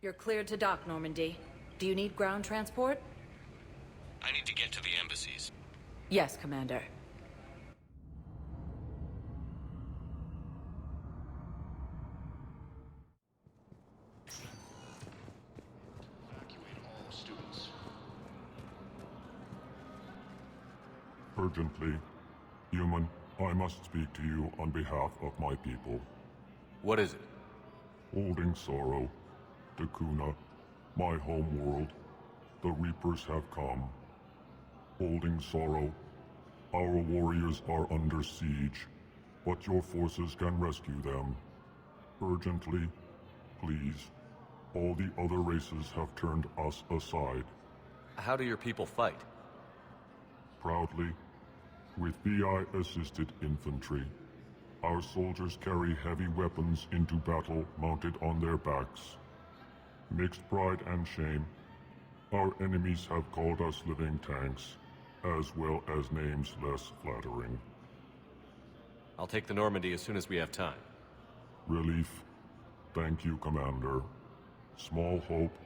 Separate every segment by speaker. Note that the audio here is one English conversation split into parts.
Speaker 1: You're cleared to dock, Normandy. Do you need ground transport?
Speaker 2: I need to get to the embassies.
Speaker 1: Yes, Commander.
Speaker 3: Evacuate all students.
Speaker 4: Urgently. Human, I must speak to you on behalf of my people.
Speaker 2: What is it?
Speaker 4: Holding sorrow. Dakuna, my home world. The Reapers have come. Holding sorrow. Our warriors are under siege, but your forces can rescue them. Urgently, please. All the other races have turned us aside.
Speaker 2: How do your people fight?
Speaker 4: Proudly, with VI-assisted infantry. Our soldiers carry heavy weapons into battle mounted on their backs. Mixed pride and shame, our enemies have called us living tanks, as well as names less flattering.
Speaker 2: I'll take the Normandy as soon as we have time.
Speaker 4: Relief. Thank you, Commander. Small hope.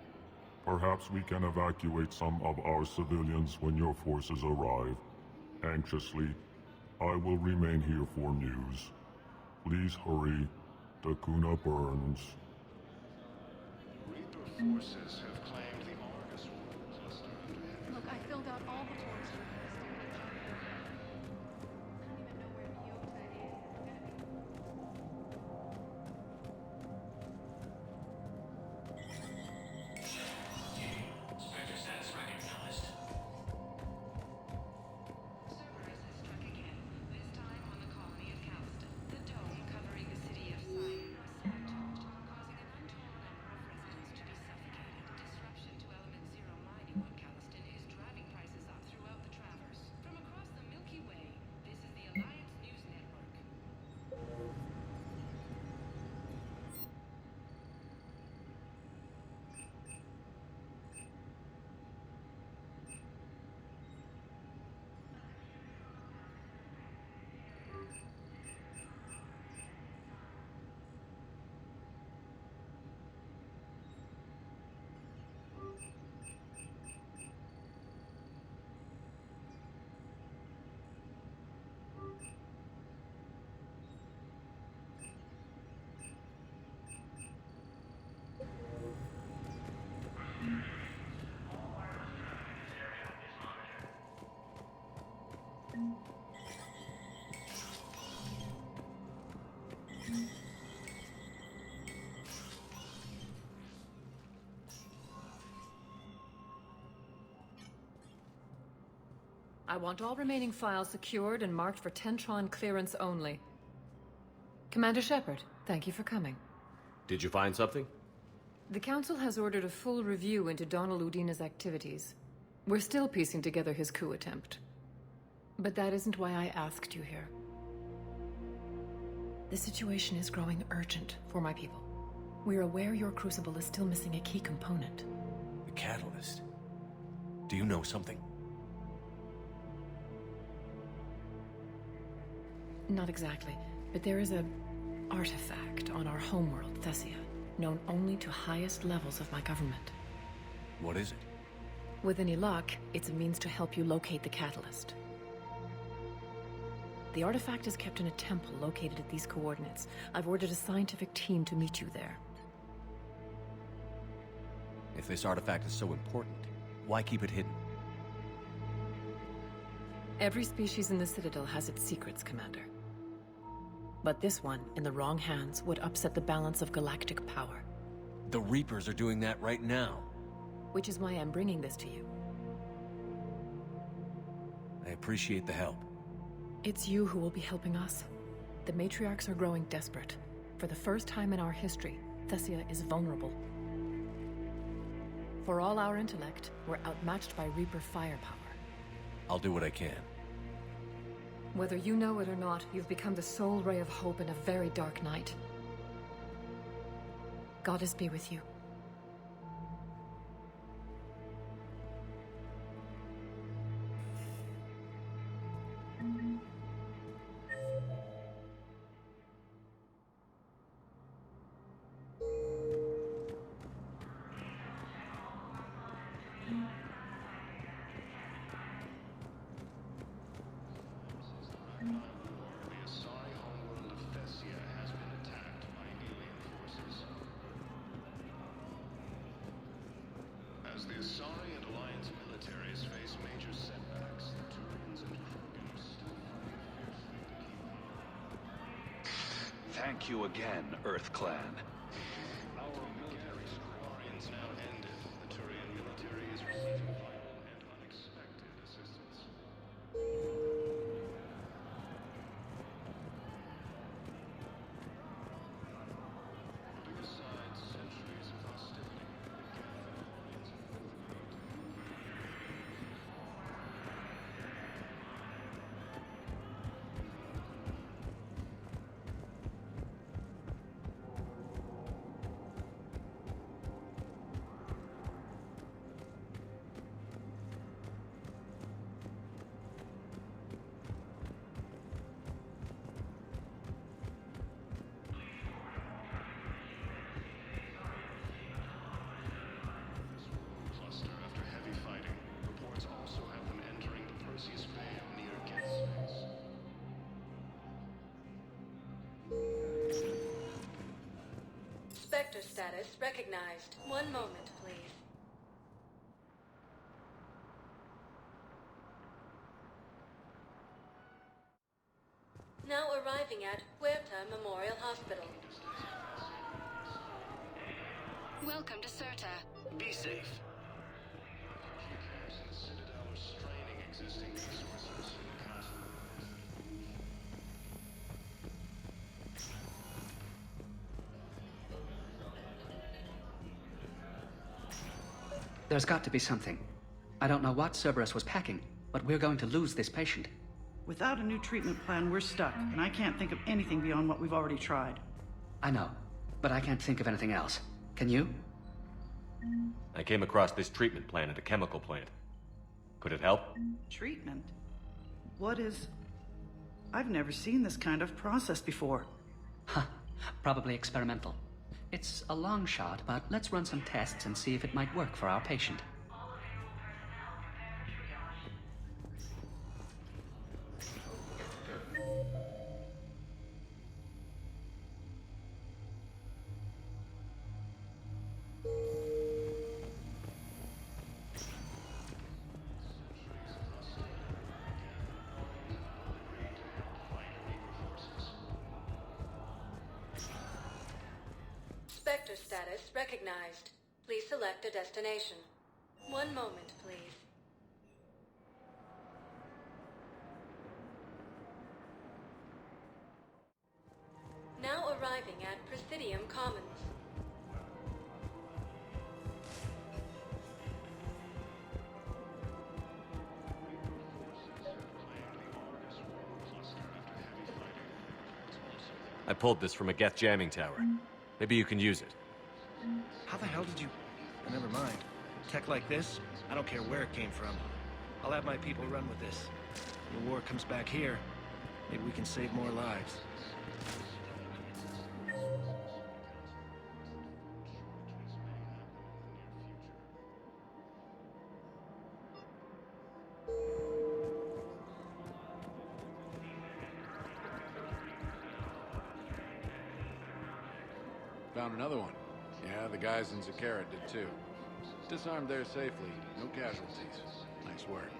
Speaker 4: Perhaps we can evacuate some of our civilians when your forces arrive. Anxiously, I will remain here for news. Please hurry. Dakuna burns.
Speaker 3: Reaper forces have claimed the Argus World cluster under heavy
Speaker 5: Look, I filled out all the forms for the Mysterious Chapter. I don't even know where Milky Way is.
Speaker 6: Spectre status recognized.
Speaker 7: Cerberus has struck again, this time on the colony of Calliston. The dome covering the city of Cyan was sabotaged, causing an untold number of residents to be suffocated. Disruption to Element Zero mining on Calliston is driving prices up throughout the Traverse. From across the Milky Way, this is the Alliance News Network.
Speaker 8: I want all remaining files secured and marked for Tentron clearance only. Commander Shepard, thank you for coming.
Speaker 2: Did you find something?
Speaker 8: The Council has ordered a full review into Donald Udina's activities. We're still piecing together his coup attempt. But that isn't why I asked you here. The situation is growing urgent for my people. We're aware your crucible is still missing a key component.
Speaker 2: The catalyst. Do you know something?
Speaker 8: Not exactly, but there is an artifact on our homeworld, Thessia, known only to highest levels of my government.
Speaker 2: What is it?
Speaker 8: With any luck, it's a means to help you locate the catalyst. The artifact is kept in a temple located at these coordinates. I've ordered a scientific team to meet you there.
Speaker 2: If this artifact is so important, why keep it hidden?
Speaker 8: Every species in the Citadel has its secrets, Commander. But this one, in the wrong hands, would upset the balance of galactic power.
Speaker 2: The Reapers are doing that right now.
Speaker 8: Which is why I'm bringing this to you.
Speaker 2: I appreciate the help.
Speaker 8: It's you who will be helping us. The matriarchs are growing desperate. For the first time in our history, Thessia is vulnerable. For all our intellect, we're outmatched by Reaper firepower.
Speaker 2: I'll do what I can.
Speaker 8: Whether you know it or not, you've become the sole ray of hope in a very dark night. Goddess be with you.
Speaker 3: the Asari and Alliance militaries face major setbacks, the Turians and Krogan are still fighting fiercely to keep on.
Speaker 6: Thank you again, Earth Clan.
Speaker 3: Our military squadrons now ended. The Turian military is receiving vital and unexpected assistance. Putting aside centuries of hostility, cluster after heavy fighting. Reports also have them entering the Perseus Bay near Ket Space.
Speaker 1: Spectre status recognized. One moment, please. Now arriving at Huerta Memorial Hospital.
Speaker 7: Welcome to Serta.
Speaker 6: Be safe.
Speaker 3: Camps in the Citadel are straining existing resources in the castle.
Speaker 9: There's got to be something. I don't know what Cerberus was packing, but we're going to lose this patient.
Speaker 10: Without a new treatment plan, we're stuck, and I can't think of anything beyond what we've already tried.
Speaker 9: I know, but I can't think of anything else. Can you?
Speaker 11: I came across this treatment plan at a chemical plant. Could it help?
Speaker 10: Treatment? What is... I've never seen this kind of process before.
Speaker 9: Huh. Probably experimental. It's a long shot, but let's run some tests and see if it might work for our patient.
Speaker 1: Spectre status recognized. Please select a destination. One moment, please. Now arriving at Presidium Commons.
Speaker 11: I pulled this from a Geth jamming tower. Maybe you can use it.
Speaker 12: How the hell did you... Never mind. Tech like this, I don't care where it came from. I'll have my people run with this. When the war comes back here, maybe we can save more lives.
Speaker 13: Found another one. Yeah, the guys in Zakara did too. Disarmed there safely. No casualties. Nice work.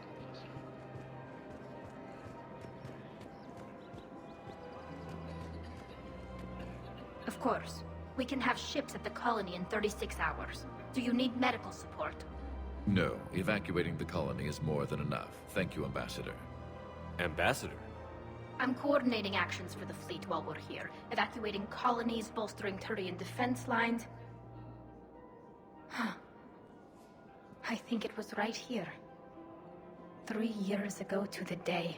Speaker 14: Of course. We can have ships at the colony in 36 hours. Do you need medical support?
Speaker 15: No. Evacuating the colony is more than enough. Thank you, Ambassador.
Speaker 11: Ambassador?
Speaker 14: I'm coordinating actions for the fleet while we're here. Evacuating colonies, bolstering Turian defense lines. Huh. I think it was right here. 3 years ago to the day.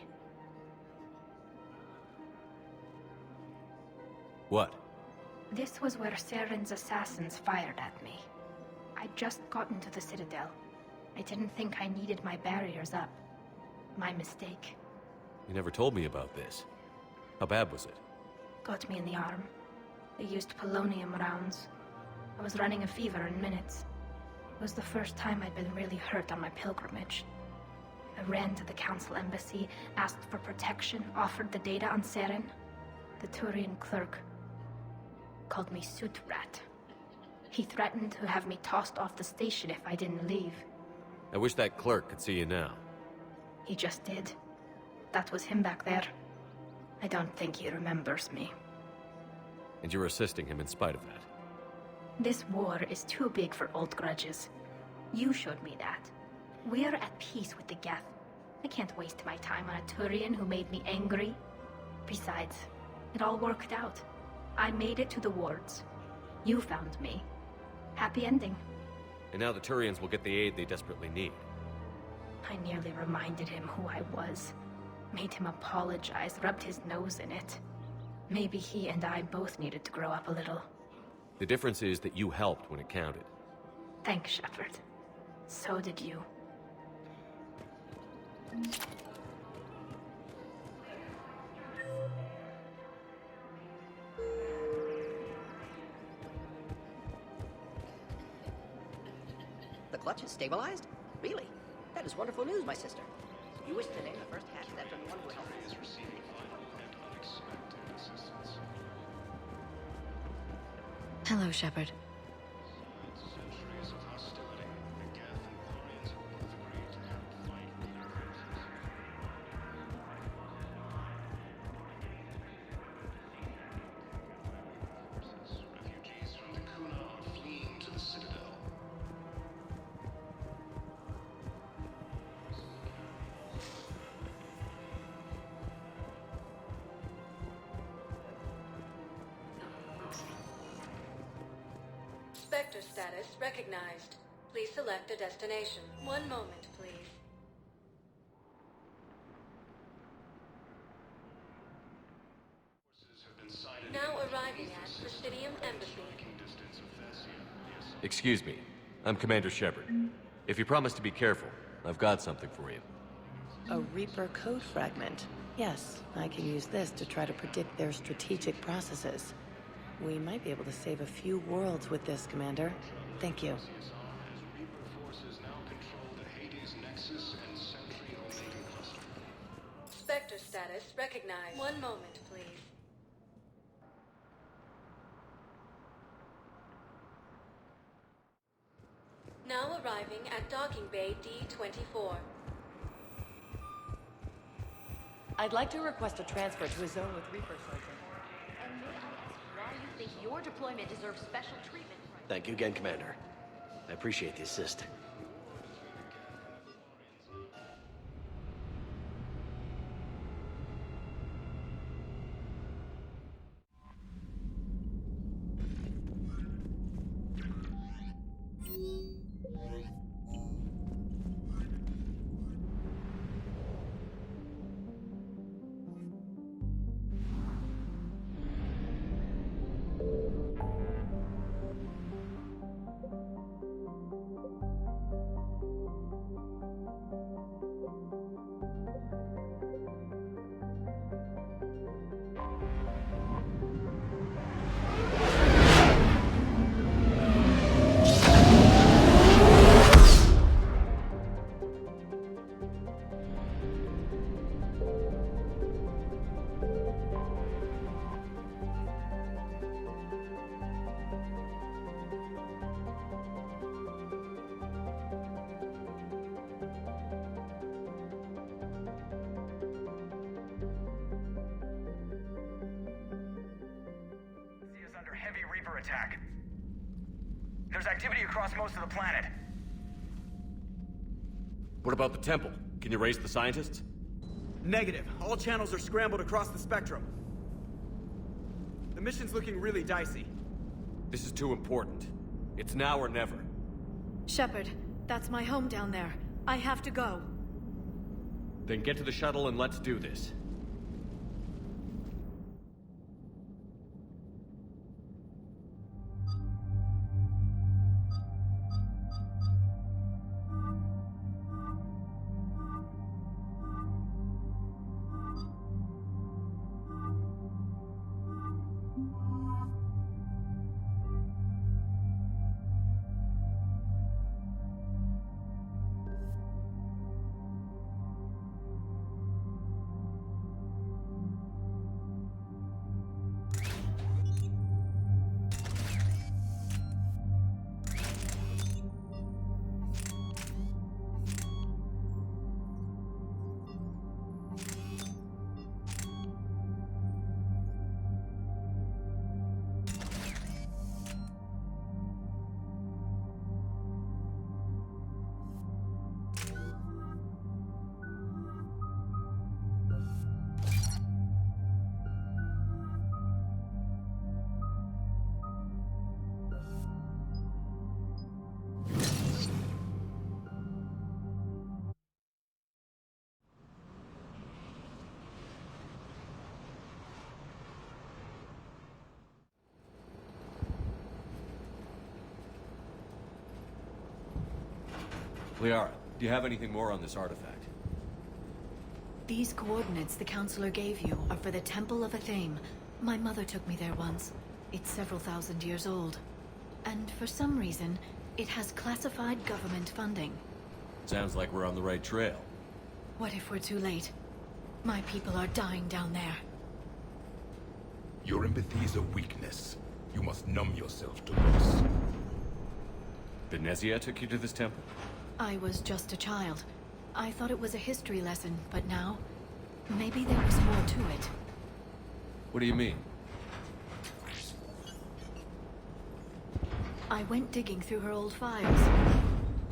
Speaker 11: What?
Speaker 14: This was where Saren's assassins fired at me. I'd just gotten to the Citadel. I didn't think I needed my barriers up. My mistake.
Speaker 11: You never told me about this. How bad was it?
Speaker 14: Got me in the arm. They used polonium rounds. I was running a fever in minutes. It was the first time I'd been really hurt on my pilgrimage. I ran to the Council embassy, asked for protection, offered the data on Saren. The Turian clerk called me Soot Rat. He threatened to have me tossed off the station if I didn't leave.
Speaker 11: I wish that clerk could see you now.
Speaker 14: He just did. That was him back there. I don't think he remembers me.
Speaker 11: And you're assisting him in spite of that.
Speaker 14: This war is too big for old grudges. You showed me that. We're at peace with the Geth. I can't waste my time on a Turian who made me angry. Besides, it all worked out. I made it to the wards. You found me. Happy ending.
Speaker 11: And now the Turians will get the aid they desperately need.
Speaker 14: I nearly reminded him who I was. Made him apologize, rubbed his nose in it. Maybe he and I both needed to grow up a little.
Speaker 11: The difference is that you helped when it counted.
Speaker 14: Thanks, Shepard. So did you.
Speaker 16: The clutch is stabilized? Really? That is wonderful news, my sister. You wish to name the first hatch that done one will help.
Speaker 17: Hello, Shepard.
Speaker 3: Centuries of hostility. The Geth and Quarians have both agreed to help fight with their forces. Refugees from the Kuna are fleeing to the Citadel.
Speaker 1: Spectre status recognized. Please select a destination. One moment, please.
Speaker 3: Forces have been sighted
Speaker 1: Now
Speaker 3: in
Speaker 1: arriving at Presidium Embassy.
Speaker 3: striking distance of Thessia.
Speaker 11: Excuse me. I'm Commander Shepard. If you promise to be careful, I've got something for you.
Speaker 17: A Reaper code fragment. Yes, I can use this to try to predict their strategic processes. We might be able to save a few worlds with this, Commander. Thank you.
Speaker 3: As Reaper forces now control the Hades Nexus and Sentry Omega cluster.
Speaker 1: Spectre status recognized. One moment, please. Now arriving at Docking Bay D-24.
Speaker 17: I'd like to request a transfer to a zone with Reaper, Sergeant.
Speaker 16: And may I ask why you think your deployment deserves special treatment?
Speaker 18: Thank you again, Commander. I appreciate the assist.
Speaker 19: Heavy Reaper attack. There's activity across most of the planet.
Speaker 11: What about the temple? Can you raise the scientists?
Speaker 20: Negative. All channels are scrambled across the spectrum. The mission's looking really dicey.
Speaker 11: This is too important. It's now or never.
Speaker 21: Shepard, that's my home down there. I have to go.
Speaker 11: Then get to the shuttle and let's do this.
Speaker 2: Liara, do you have anything more on this artifact?
Speaker 21: These coordinates the Counselor gave you are for the Temple of Athame. My mother took me there once. It's several thousand years old. And for some reason, it has classified government funding.
Speaker 2: Sounds like we're on the right trail.
Speaker 21: What if we're too late? My people are dying down there.
Speaker 4: Your empathy is a weakness. You must numb yourself to loss.
Speaker 2: Benezia took you to this temple?
Speaker 21: I was just a child. I thought it was a history lesson, but now, maybe there was more to it.
Speaker 2: What do you mean?
Speaker 21: I went digging through her old files.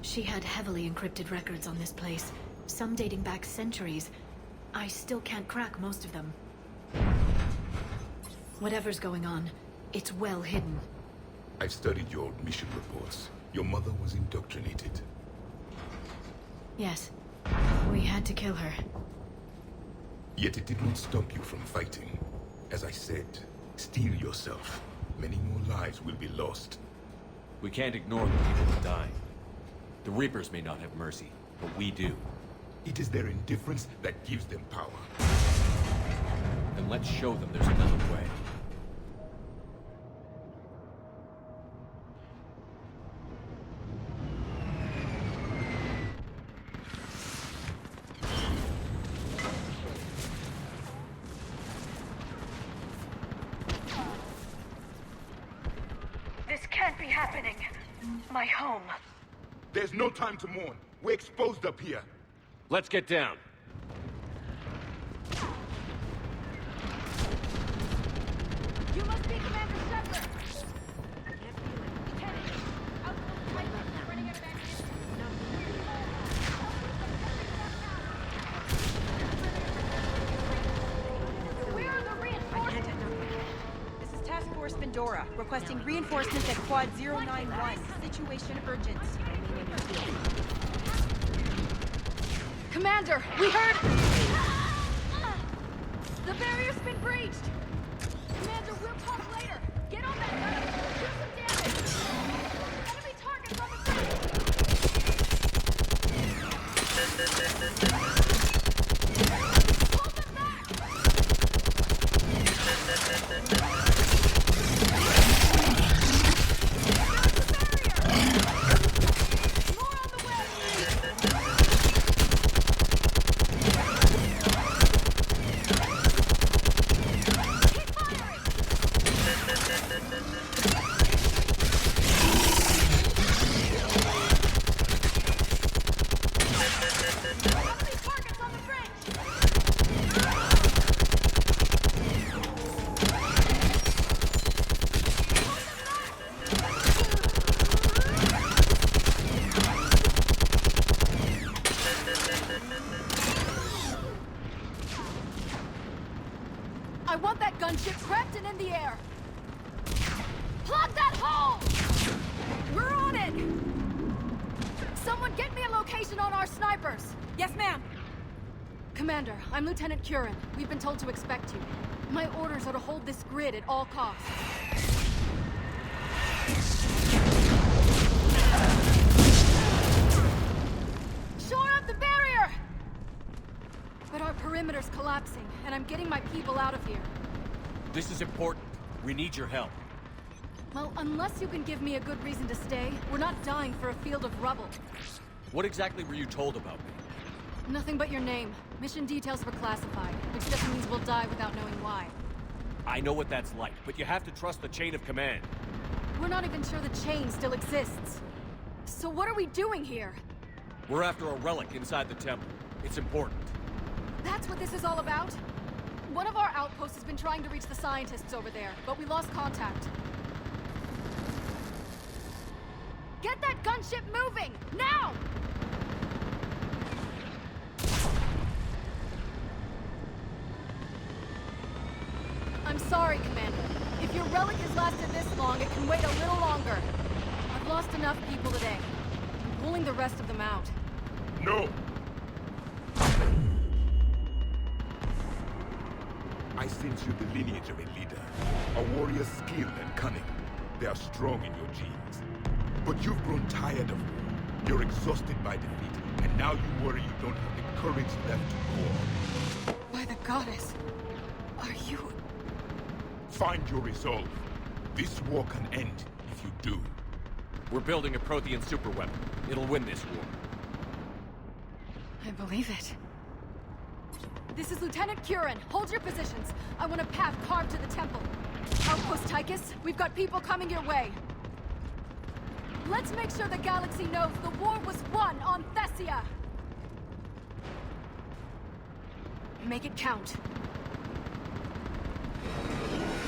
Speaker 21: She had heavily encrypted records on this place, some dating back centuries. I still can't crack most of them. Whatever's going on, it's well hidden.
Speaker 4: I've studied your old mission reports. Your mother was indoctrinated.
Speaker 21: Yes, we had to kill her.
Speaker 4: Yet it did not stop you from fighting. As I said, steel yourself. Many more lives will be lost.
Speaker 2: We can't ignore the people dying. The Reapers may not have mercy, but we do.
Speaker 4: It is their indifference that gives them power.
Speaker 2: Then let's show them there's another way.
Speaker 21: This can't be happening. My home.
Speaker 4: There's no time to mourn. We're exposed up here.
Speaker 11: Let's get down.
Speaker 21: You must be Commander Shepard! I can't feel it. Lieutenant! Outpost Piper! Running out of ammunition! Where are the reinforcements?
Speaker 5: This is Task Force Pandora, requesting reinforcements at Quad 091. Situation urgent.
Speaker 21: Commander, we heard... The barrier's been breached! Commander, we'll talk later! Get on that gun and do some damage! Enemy targets on the I want that gunship prepped and in the air! Plug that hole! We're on it! Someone get me a location on our snipers!
Speaker 5: Yes, ma'am.
Speaker 21: Commander, I'm Lieutenant Curran. We've been told to expect you. My orders are to hold this grid at all costs. Shore up the barrier! But our perimeter's collapsing, and I'm getting my people out of here.
Speaker 2: This is important. We need your help.
Speaker 21: Well, unless you can give me a good reason to stay, we're not dying for a field of rubble.
Speaker 2: What exactly were you told about me?
Speaker 21: Nothing but your name. Mission details were classified, which just means we'll die without knowing why.
Speaker 2: I know what that's like, but you have to trust the chain of command.
Speaker 21: We're not even sure the chain still exists. So what are we doing here?
Speaker 2: We're after a relic inside the temple. It's important.
Speaker 21: That's what this is all about? One of our outposts has been trying to reach the scientists over there, but we lost contact. Get that gunship moving! Now! I'm sorry, Commander. If your relic has lasted this long, it can wait a little longer. I've lost enough people today. I'm pulling the rest of them out.
Speaker 4: No! I sense you the lineage of a leader. A warrior's skill and cunning. They are strong in your genes. But you've grown tired of war. You're exhausted by defeat, and now you worry you don't have the courage left to go on.
Speaker 21: By the goddess, are you...
Speaker 4: Find your resolve. This war can end if you do.
Speaker 2: We're building a Prothean superweapon. It'll win this war.
Speaker 21: I believe it.
Speaker 8: This is Lieutenant Curran. Hold your positions. I want a path carved to the temple. Outpost Tychus, we've got people coming your way. Let's make sure the galaxy knows the war was won on Thessia! Make it count.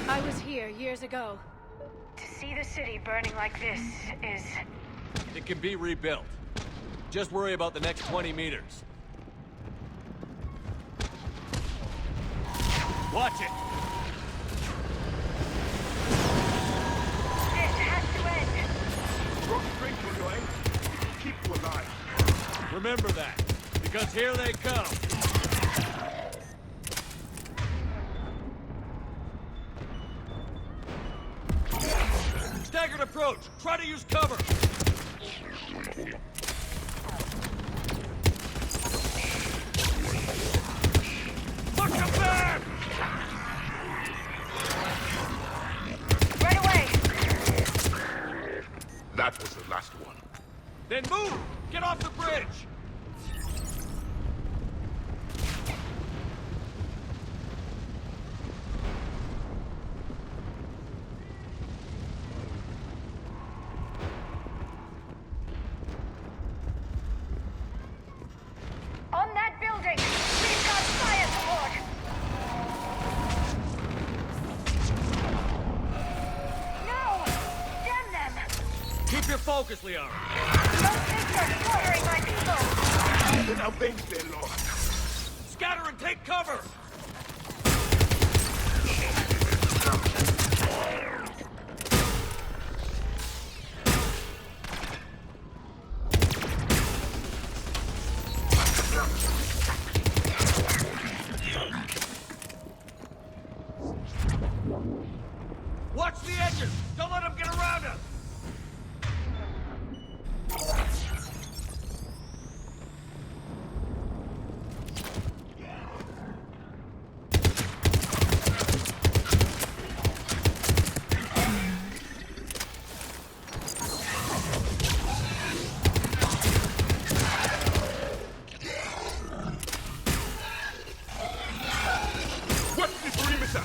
Speaker 22: I was here years ago.
Speaker 8: To see the city burning like this is...
Speaker 2: It can be rebuilt. Just worry about the next 20 meters. Watch it!
Speaker 8: This has to end!
Speaker 4: Drop straight to your aim. Keep you alive.
Speaker 2: Remember that, because here they come! Staggered approach! Try to use cover! Look him back!
Speaker 8: Right away!
Speaker 4: That was the last one.
Speaker 2: Then move! Get off the bridge!
Speaker 8: On that building! We've got fire support! No! Damn them!
Speaker 2: Keep your focus, Liara!
Speaker 8: Those things are slaughtering my people!
Speaker 4: Now bench their lord.
Speaker 2: Scatter and take cover! Watch the edges! Don't let them get around us!
Speaker 4: What's the perimeter?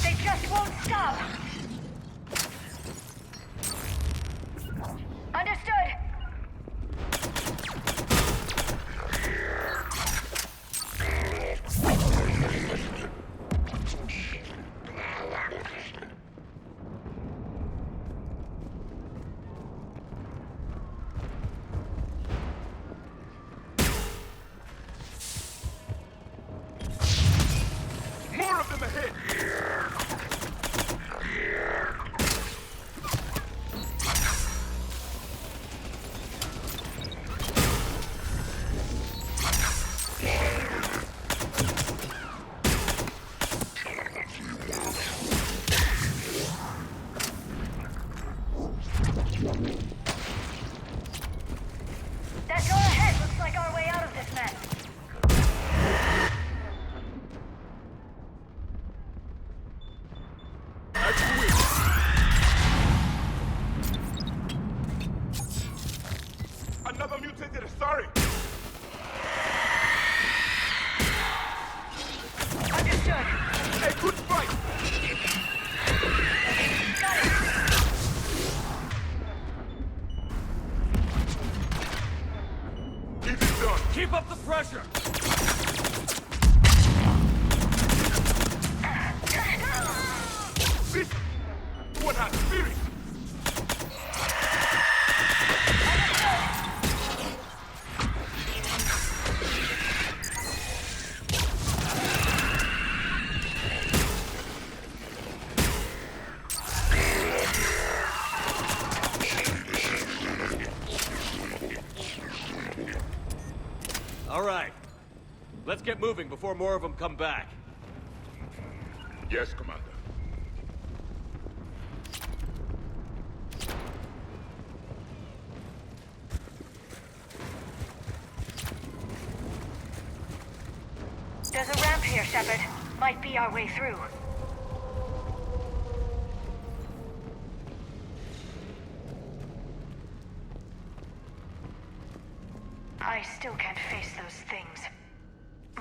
Speaker 8: They just won't stop! Understood!
Speaker 4: More of them ahead!
Speaker 11: right. Let's get moving before more of them come back.
Speaker 4: Yes, Commander.
Speaker 22: There's a ramp here, Shepard. Might be our way through. I still can't face those things.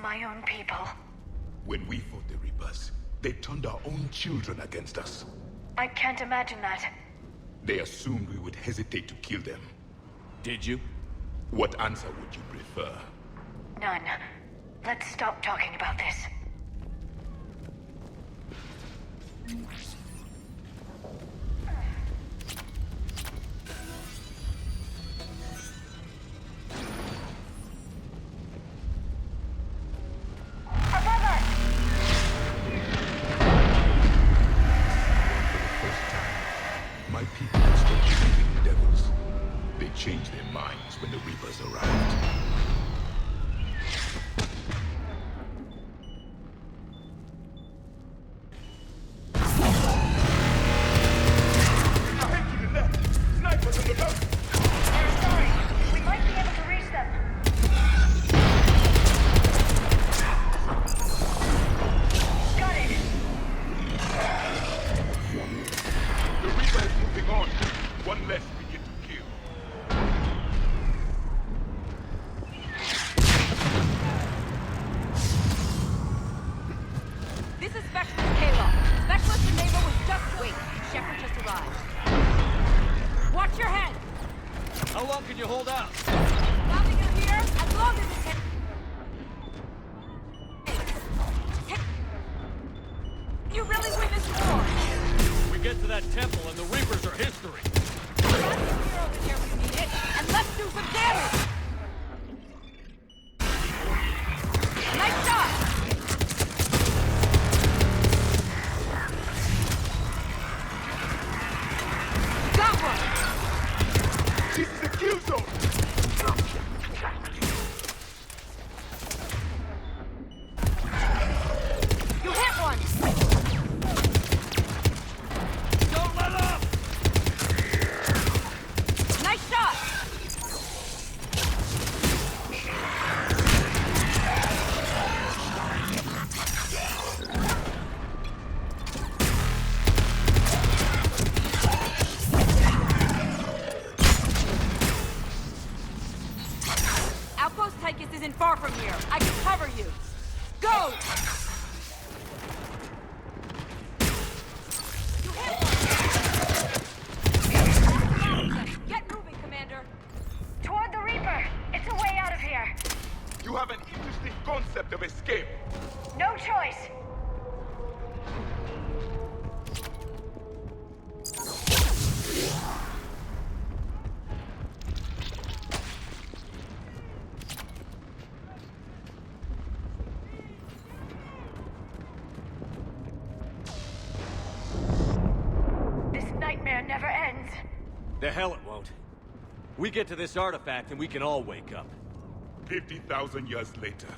Speaker 22: My own people.
Speaker 4: When we fought the Reapers, they turned our own children against us.
Speaker 22: I can't imagine that.
Speaker 4: They assumed we would hesitate to kill them.
Speaker 2: Did you?
Speaker 4: What answer would you prefer?
Speaker 22: None. Let's stop talking about this.
Speaker 4: My people stopped believing in devils. They changed their minds when the Reapers arrived.
Speaker 5: This is Specialist Kayla. Specialist and Naval was just... Wait, Shepard just arrived. Watch your head!
Speaker 11: How long can you hold out?
Speaker 5: Nothing in here, as long as it's... You really win this war!
Speaker 11: We get to that temple and the Reapers are history.
Speaker 5: Grab your heroes in here when you need it, and let's do some damage! Nice shot! Got one!
Speaker 4: This is a kill zone!
Speaker 5: You hit one!
Speaker 11: Don't let up!
Speaker 5: Nice shot! Outpost Tychus isn't far from here. I can cover you. Go! You hit one! Get moving, Commander.
Speaker 22: Toward the Reaper! It's a way out of here!
Speaker 4: You have an interesting concept of escape.
Speaker 22: No choice! This nightmare never ends.
Speaker 11: The hell it won't. We get to this artifact and we can all wake up.
Speaker 4: 50,000 years later.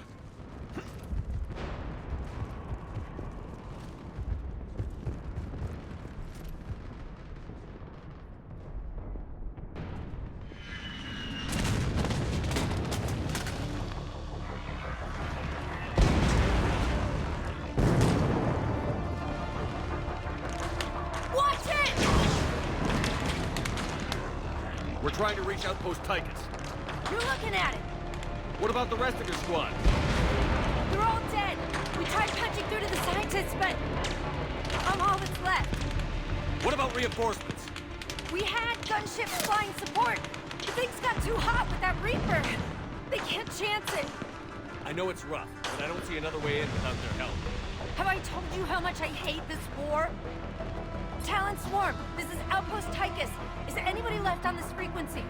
Speaker 5: Watch it!
Speaker 11: We're trying to reach Outpost Tychus.
Speaker 5: You're looking at it.
Speaker 11: What about the rest of your squad?
Speaker 5: They're all dead. We tried punching through to the scientists, but I'm all that's left.
Speaker 11: What about reinforcements?
Speaker 5: We had gunships flying support. But things got too hot with that Reaper. They can't chance it.
Speaker 11: I know it's rough, but I don't see another way in without their help.
Speaker 5: Have I told you how much I hate this war? Talon Swarm, this is Outpost Tychus. Is there anybody left on this frequency?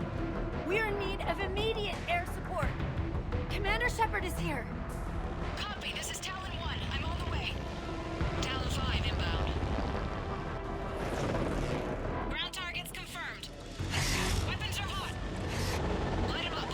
Speaker 5: We're in need of immediate air support. Commander Shepard is here.
Speaker 22: Copy, this is Talon 1. I'm on the way. Talon 5 inbound. Ground targets confirmed. Weapons are hot. Light 'em up.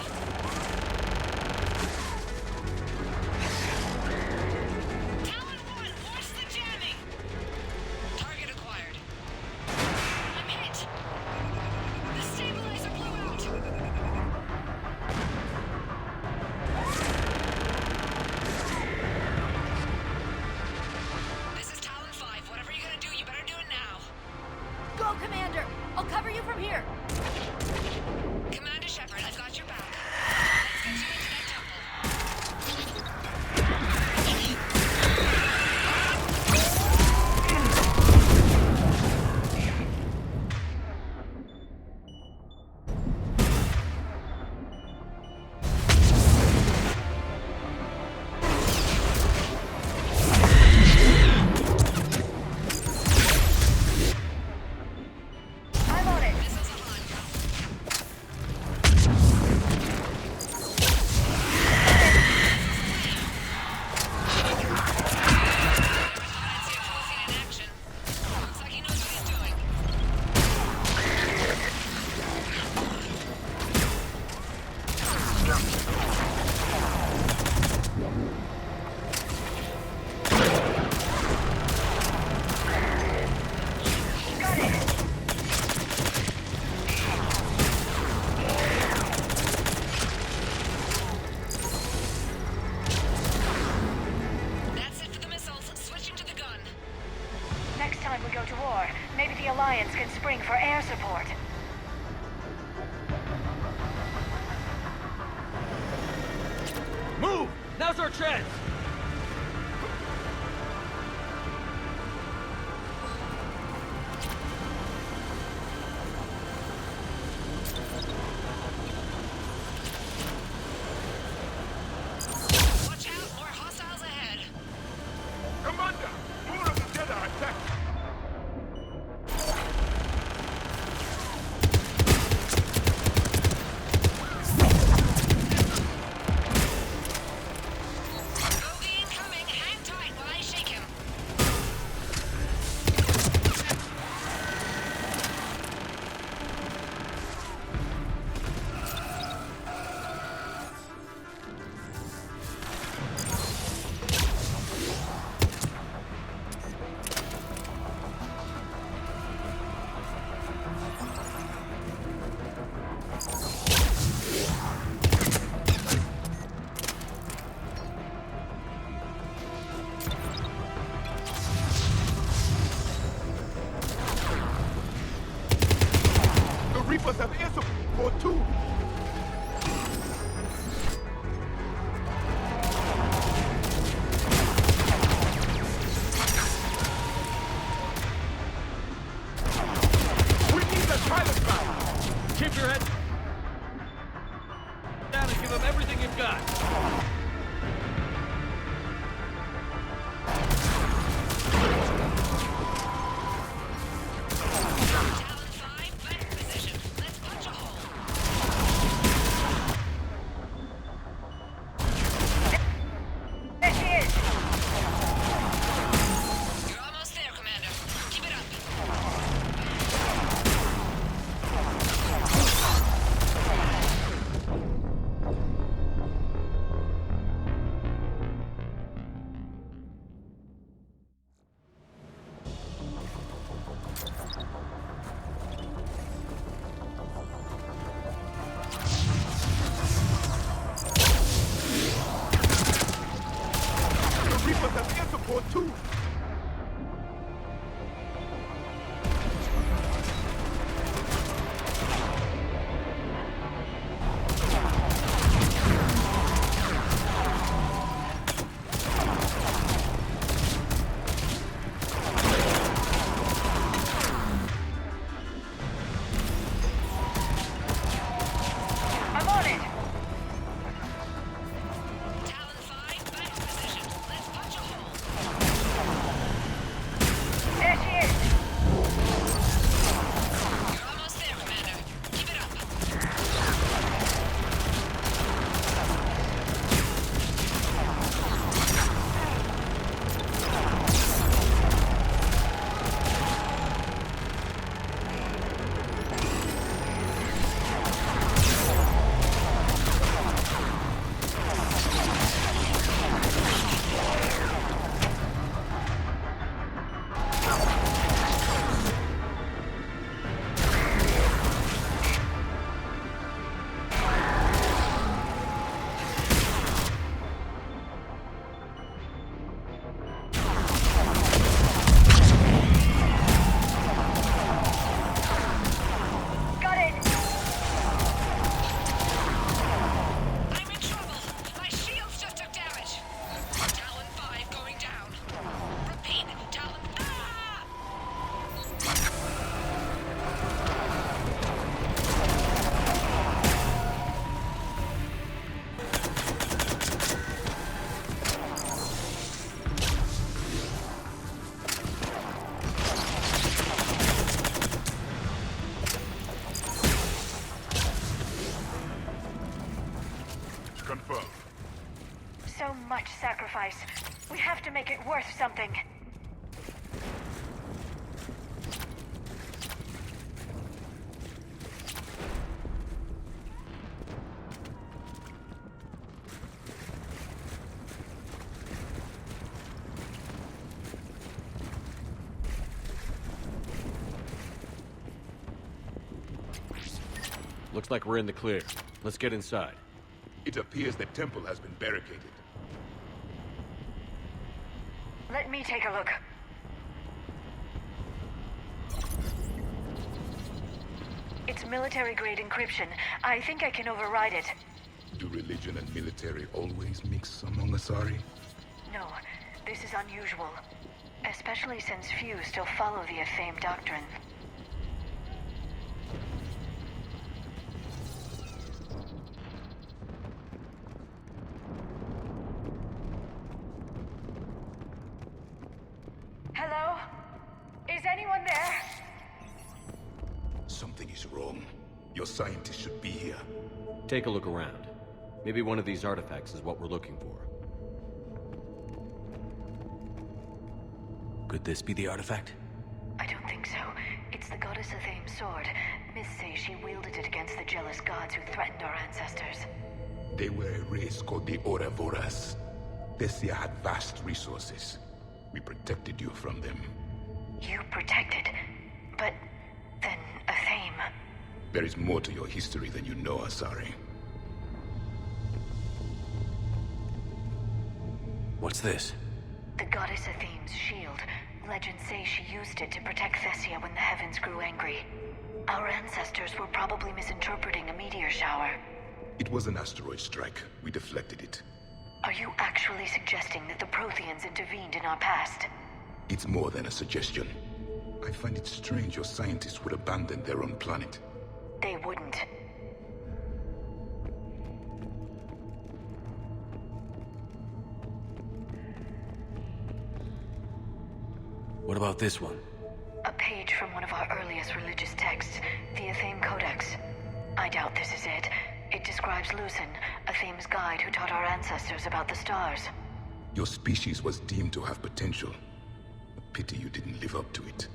Speaker 5: Maybe the Alliance can spring for air support.
Speaker 2: Move! Now's our chance!
Speaker 22: Watch out, more hostiles ahead.
Speaker 4: Commander! More of the Dead are attacked!
Speaker 22: Bogey incoming. Hang tight while I shake him.
Speaker 4: The Reapers have air support too! We need the pilot back!
Speaker 2: Keep your head down and give them everything you've got.
Speaker 22: Talon 5, back in position. Let's punch a hole.
Speaker 5: There she is!
Speaker 22: You're almost there, Commander. Keep it up.
Speaker 4: The Reapers have air support too!
Speaker 5: I'm on it!
Speaker 22: Talon 5, back in position. Let's punch a hole.
Speaker 5: There she is!
Speaker 22: You're almost there, Commander. Keep it up.
Speaker 5: Got it!
Speaker 22: I'm in trouble. My shields just took damage. Talon 5 going down. Repeat, Talon. Ah!
Speaker 4: Confirmed.
Speaker 5: So much sacrifice. We have to make it worth something.
Speaker 11: Looks like we're in the clear. Let's get inside.
Speaker 4: It appears the temple has been barricaded.
Speaker 5: Let me take a look.
Speaker 21: It's military-grade encryption. I think I can override it.
Speaker 4: Do religion and military always mix among Asari?
Speaker 21: No, this is unusual. Especially since few still follow the Athame doctrine. Hello? Is anyone there?
Speaker 4: Something is wrong. Your scientists should be here.
Speaker 11: Take a look around. Maybe one of these artifacts is what we're looking for.
Speaker 2: Could this be the artifact?
Speaker 21: I don't think so. It's the goddess Athame's sword. Myths say she wielded it against the jealous gods who threatened our ancestors.
Speaker 4: They were a race called the Ouroboros. Thessia had vast resources. We protected you from them.
Speaker 21: You protected? But then Athame...
Speaker 4: There is more to your history than you know, Asari.
Speaker 2: What's this?
Speaker 21: The goddess Athame's shield. Legends say she used it to protect Thessia when the heavens grew angry. Our ancestors were probably misinterpreting a meteor shower.
Speaker 4: It was an asteroid strike. We deflected it.
Speaker 21: Are you actually suggesting that the Protheans intervened in our past?
Speaker 4: It's more than a suggestion. I find it strange your scientists would abandon their own planet.
Speaker 21: They wouldn't.
Speaker 2: What about this one?
Speaker 21: A page from one of our earliest religious texts, the Athame Codex. I doubt this is it. It describes Lucen, Athame's guide who taught our ancestors about the stars.
Speaker 4: Your species was deemed to have potential. A pity you didn't live up to it.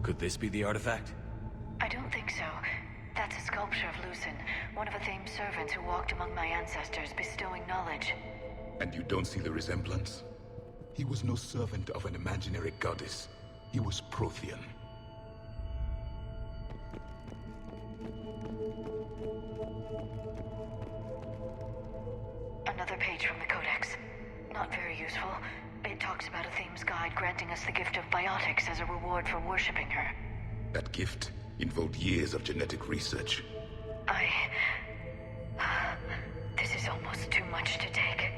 Speaker 2: Could this be the artifact?
Speaker 21: I don't think so. That's a sculpture of Lucen, one of Athame's servants who walked among my ancestors, bestowing knowledge.
Speaker 4: And you don't see the resemblance? He was no servant of an imaginary goddess. He was Prothean.
Speaker 21: Another page from the Codex. Not very useful. It talks about Athame's guide granting us the gift of biotics as a reward for worshipping her.
Speaker 4: That gift involved years of genetic research.
Speaker 21: This is almost too much to take.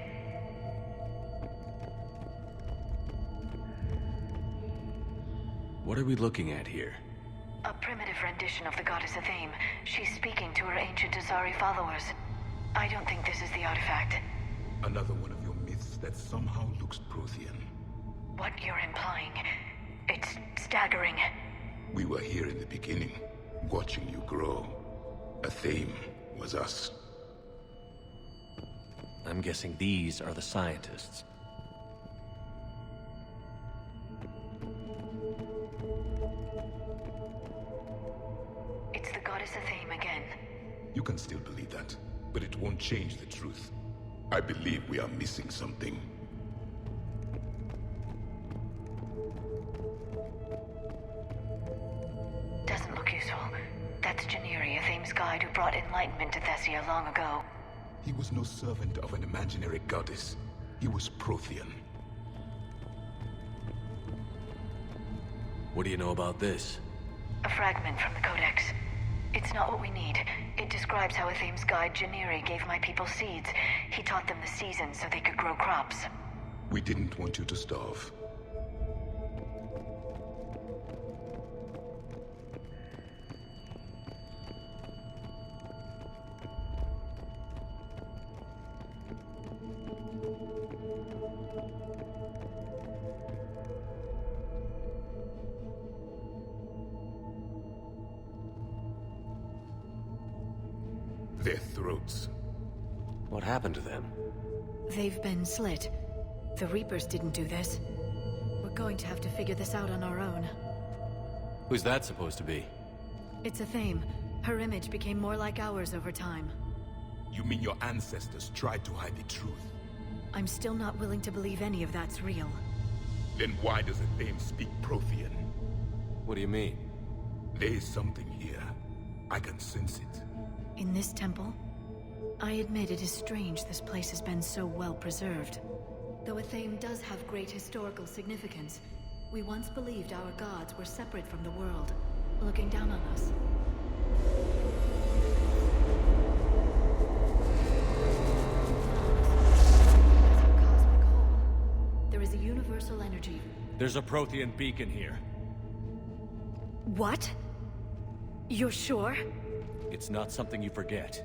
Speaker 2: What are we looking at here?
Speaker 21: A primitive rendition of the goddess Athame. She's speaking to her ancient Asari followers. I don't think this is the artifact.
Speaker 4: Another one of your myths that somehow looks Prothean.
Speaker 21: What you're implying, it's staggering.
Speaker 4: We were here in the beginning, watching you grow. Athame was us.
Speaker 2: I'm guessing these are the scientists.
Speaker 21: It's the goddess Athame again.
Speaker 4: You can still believe that, but it won't change the truth. I believe we are missing something.
Speaker 21: Doesn't look useful. That's Janiri, Athame's guide who brought enlightenment to Thessia long ago.
Speaker 4: He was no servant of an imaginary goddess. He was Prothean.
Speaker 2: What do you know about this?
Speaker 21: A fragment from the Codex. It's not what we need. It describes how Athame's guide Janiri gave my people seeds. He taught them the seasons so they could grow crops.
Speaker 4: We didn't want you to starve. Their throats.
Speaker 2: What happened to them?
Speaker 21: They've been slit. The Reapers didn't do this. We're going to have to figure this out on our own.
Speaker 2: Who's that supposed to be?
Speaker 21: It's Athame. Her image became more like ours over time.
Speaker 4: You mean your ancestors tried to hide the truth?
Speaker 21: I'm still not willing to believe any of that's real.
Speaker 4: Then why does Athame speak Prothean?
Speaker 2: What do you mean?
Speaker 4: There is something here. I can sense it.
Speaker 21: In this temple? I admit it is strange this place has been so well preserved. Though a theme does have great historical significance, we once believed our gods were separate from the world, looking down on us. There is a universal energy.
Speaker 2: There's a Prothean beacon here.
Speaker 21: What? You're sure?
Speaker 2: It's not something you forget.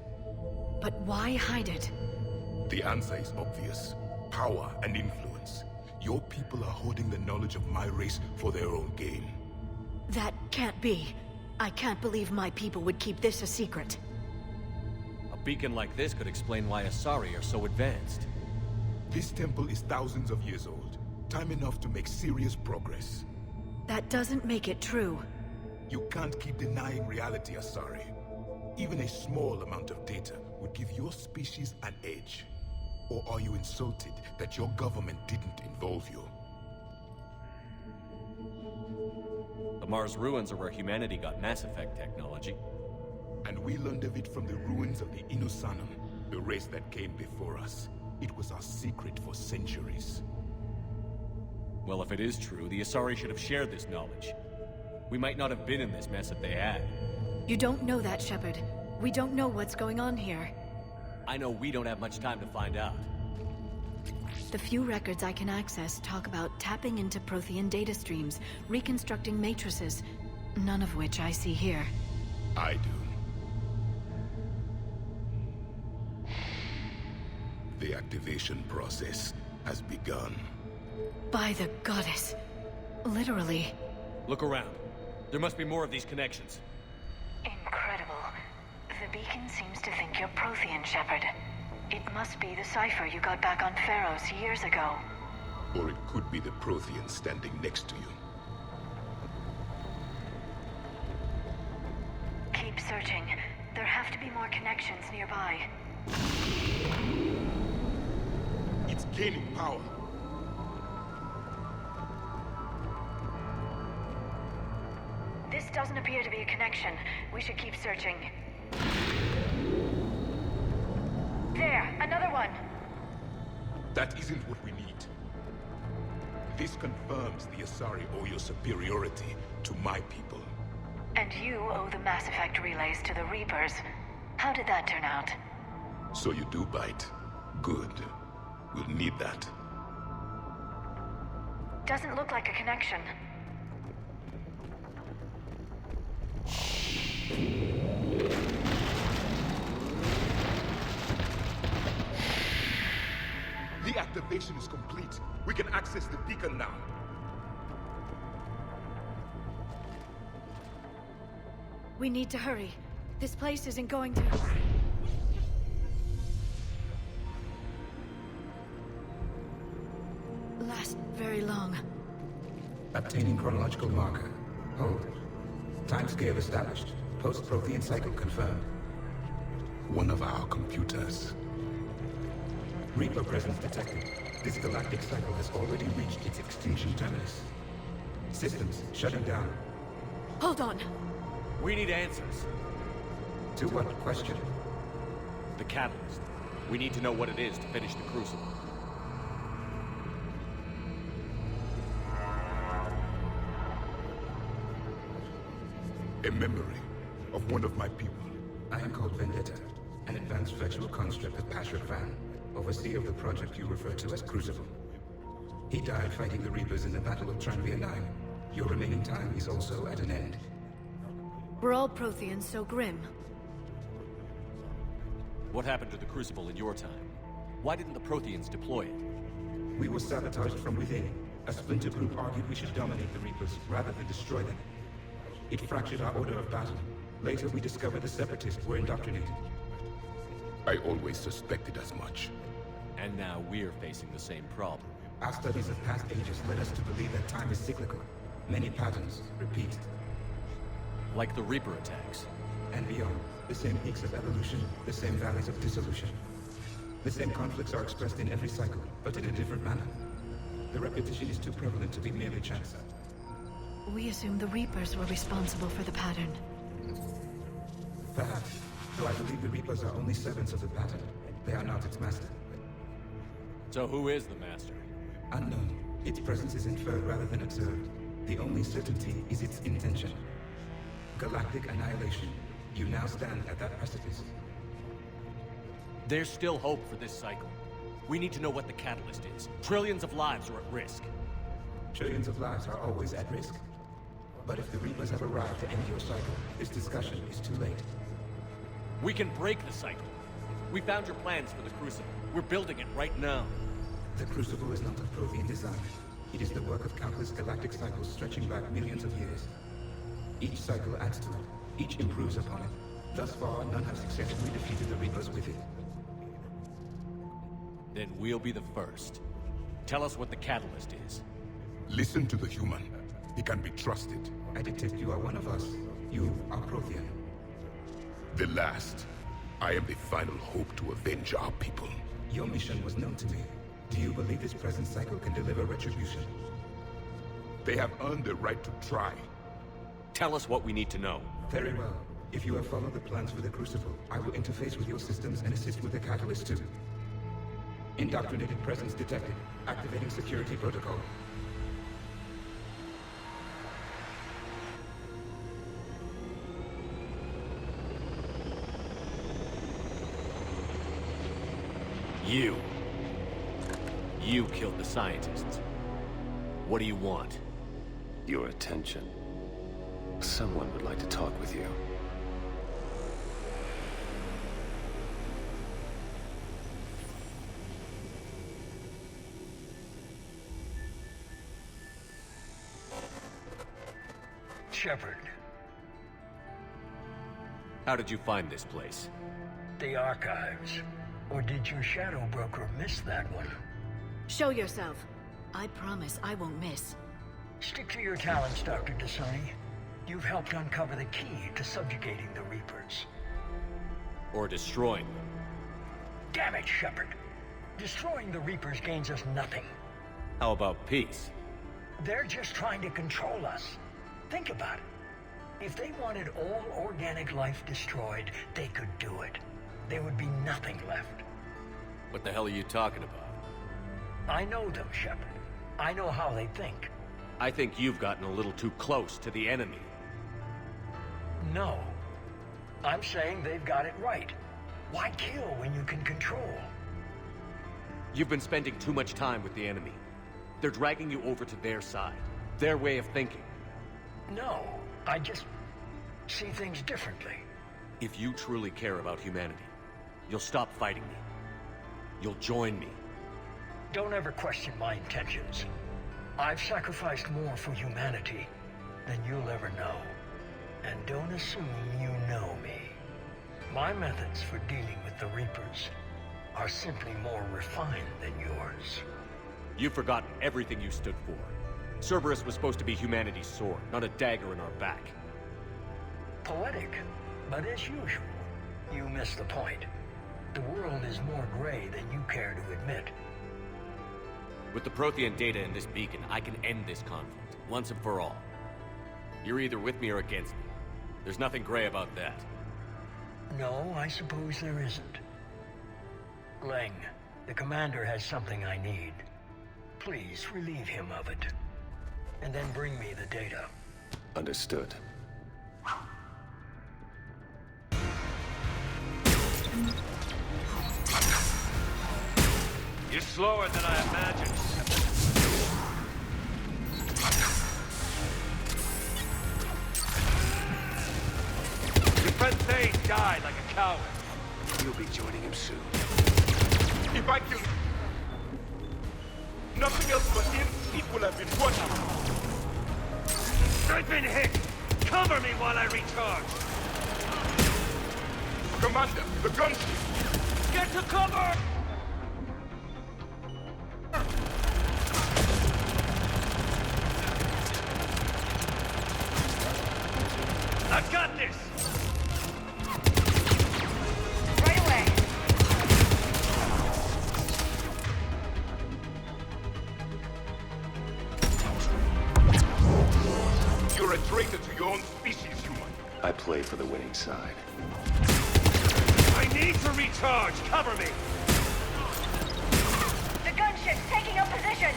Speaker 21: But why hide it?
Speaker 4: The answer is obvious. Power and influence. Your people are hoarding the knowledge of my race for their own gain.
Speaker 21: That can't be. I can't believe my people would keep this a secret.
Speaker 2: A beacon like this could explain why Asari are so advanced.
Speaker 4: This temple is thousands of years old. Time enough to make serious progress.
Speaker 21: That doesn't make it true.
Speaker 4: You can't keep denying reality, Asari. Even a small amount of data would give your species an edge. Or are you insulted that your government didn't involve you?
Speaker 2: The Mars ruins are where humanity got Mass Effect technology.
Speaker 4: And we learned of it from the ruins of the Inusanum, the race that came before us. It was our secret for centuries.
Speaker 2: Well, if it is true, the Asari should have shared this knowledge. We might not have been in this mess if they had.
Speaker 21: You don't know that, Shepard. We don't know what's going on here.
Speaker 2: I know we don't have much time to find out.
Speaker 21: The few records I can access talk about tapping into Prothean data streams, reconstructing matrices, none of which I see here.
Speaker 4: I do. The activation process has begun.
Speaker 21: By the goddess. Literally.
Speaker 2: Look around. There must be more of these connections.
Speaker 21: Incredible. The beacon seems to think you're Prothean, Shepard. It must be the cipher you got back on Pharaohs years ago.
Speaker 4: Or it could be the Prothean standing next to you.
Speaker 21: Keep searching. There have to be more connections nearby.
Speaker 4: It's gaining power.
Speaker 21: This doesn't appear to be a connection. We should keep searching. There, another one!
Speaker 4: That isn't what we need. This confirms the Asari owe your superiority to my people.
Speaker 21: And you owe the Mass Effect relays to the Reapers. How did that turn out?
Speaker 4: So you do bite. Good. We'll need that.
Speaker 21: Doesn't look like a connection.
Speaker 4: The activation is complete. We can access the beacon now.
Speaker 21: We need to hurry. This place isn't going to... last very long.
Speaker 6: Obtaining chronological marker. Hold. Timescale established. Post-Prothean cycle confirmed.
Speaker 4: One of our computers.
Speaker 6: Reaper presence detected. This galactic cycle has already reached its extinction terminus. Systems shutting down.
Speaker 21: Hold on.
Speaker 2: We need answers.
Speaker 6: To what question?
Speaker 2: The catalyst. We need to know what it is to finish the Crucible.
Speaker 4: A memory of one of my people.
Speaker 6: I am called Vendetta, an advanced virtual construct of Patrick Van, overseer of the project you refer to as Crucible. He died fighting the Reapers in the Battle of Tranvia 9. Your remaining time is also at an end.
Speaker 21: Were all Protheans so grim?
Speaker 2: What happened to the Crucible in your time? Why didn't the Protheans deploy it?
Speaker 6: We were sabotaged from within. A splinter group argued we should dominate the Reapers rather than destroy them. It fractured our order of battle. Later, we discovered the Separatists were indoctrinated.
Speaker 4: I always suspected as much.
Speaker 2: And now we're facing the same problem.
Speaker 6: Our studies of past ages led us to believe that time is cyclical. Many patterns repeat.
Speaker 2: Like the Reaper attacks.
Speaker 6: And beyond. The same peaks of evolution, the same valleys of dissolution. The same conflicts are expressed in every cycle, but in a different manner. The repetition is too prevalent to be merely chance.
Speaker 21: We assumed the Reapers were responsible for the pattern.
Speaker 6: Perhaps. though I believe the Reapers are only servants of the pattern. They are not its master.
Speaker 2: So who is the master?
Speaker 6: Unknown. Its presence is inferred rather than observed. The only certainty is its intention. Galactic annihilation. You now stand at that precipice.
Speaker 2: There's still hope for this cycle. We need to know what the catalyst is. Trillions of lives are at risk.
Speaker 6: Trillions of lives are always at risk. But if the Reapers have arrived to end your cycle, this discussion is too late.
Speaker 2: We can break the cycle. We found your plans for the Crucible. We're building it right now.
Speaker 6: The Crucible is not of Prothean design. It is the work of countless galactic cycles stretching back millions of years. Each cycle adds to it. Each improves upon it. Thus far, none have successfully defeated the Reapers with it.
Speaker 2: Then we'll be the first. Tell us what the catalyst is.
Speaker 4: Listen to the human. He can be trusted.
Speaker 6: I detect you are one of us. You are Prothean.
Speaker 4: The last. I am the final hope to avenge our people.
Speaker 6: Your mission was known to me. Do you believe this present cycle can deliver retribution?
Speaker 4: They have earned the right to try.
Speaker 2: Tell us what we need to know.
Speaker 6: Very well. If you have followed the plans for the Crucible, I will interface with your systems and assist with the catalyst too. Indoctrinated presence detected. Activating security protocol.
Speaker 2: You killed the scientists. What do you want?
Speaker 7: Your attention. Someone would like to talk with you.
Speaker 10: Shepard.
Speaker 2: How did you find this place?
Speaker 10: The archives. Or did your shadow broker miss that one?
Speaker 21: Show yourself. I promise I won't miss.
Speaker 10: Stick to your talents, Dr. Dasani. You've helped uncover the key to subjugating the Reapers.
Speaker 2: Or destroying them.
Speaker 10: Damn it, Shepard. Destroying the Reapers gains us nothing.
Speaker 2: How about peace?
Speaker 10: They're just trying to control us. Think about it. If they wanted all organic life destroyed, they could do it. There would be nothing left.
Speaker 2: What the hell are you talking about?
Speaker 10: I know them, Shepard. I know how they think.
Speaker 2: I think you've gotten a little too close to the enemy.
Speaker 10: No. I'm saying they've got it right. Why kill when you can control?
Speaker 2: You've been spending too much time with the enemy. They're dragging you over to their side. Their way of thinking.
Speaker 10: No, I just see things differently.
Speaker 2: If you truly care about humanity, you'll stop fighting me. You'll join me.
Speaker 10: Don't ever question my intentions. I've sacrificed more for humanity than you'll ever know. And don't assume you know me. My methods for dealing with the Reapers are simply more refined than yours.
Speaker 2: You've forgotten everything you stood for. Cerberus was supposed to be humanity's sword, not a dagger in our back.
Speaker 10: Poetic, but as usual, you miss the point. The world is more gray than you care to admit.
Speaker 2: With the Prothean data in this beacon, I can end this conflict, once and for all. You're either with me or against me. There's nothing gray about that.
Speaker 10: No, I suppose there isn't. Leng, the commander has something I need. Please relieve him of it. And then bring me the data.
Speaker 7: Understood.
Speaker 11: You're slower than I imagined. Your friend Thane died like a coward.
Speaker 7: You'll be joining him soon.
Speaker 4: If I kill him, nothing else but him, it will have been worth it.
Speaker 11: I've been hit! Cover me while I recharge!
Speaker 4: Commander, the gunship!
Speaker 11: Get to cover! I've got this!
Speaker 5: Right away!
Speaker 4: You're a traitor to your own species, human.
Speaker 7: I play for the winning side.
Speaker 9: need to recharge! Cover me!
Speaker 5: The gunship's taking up position!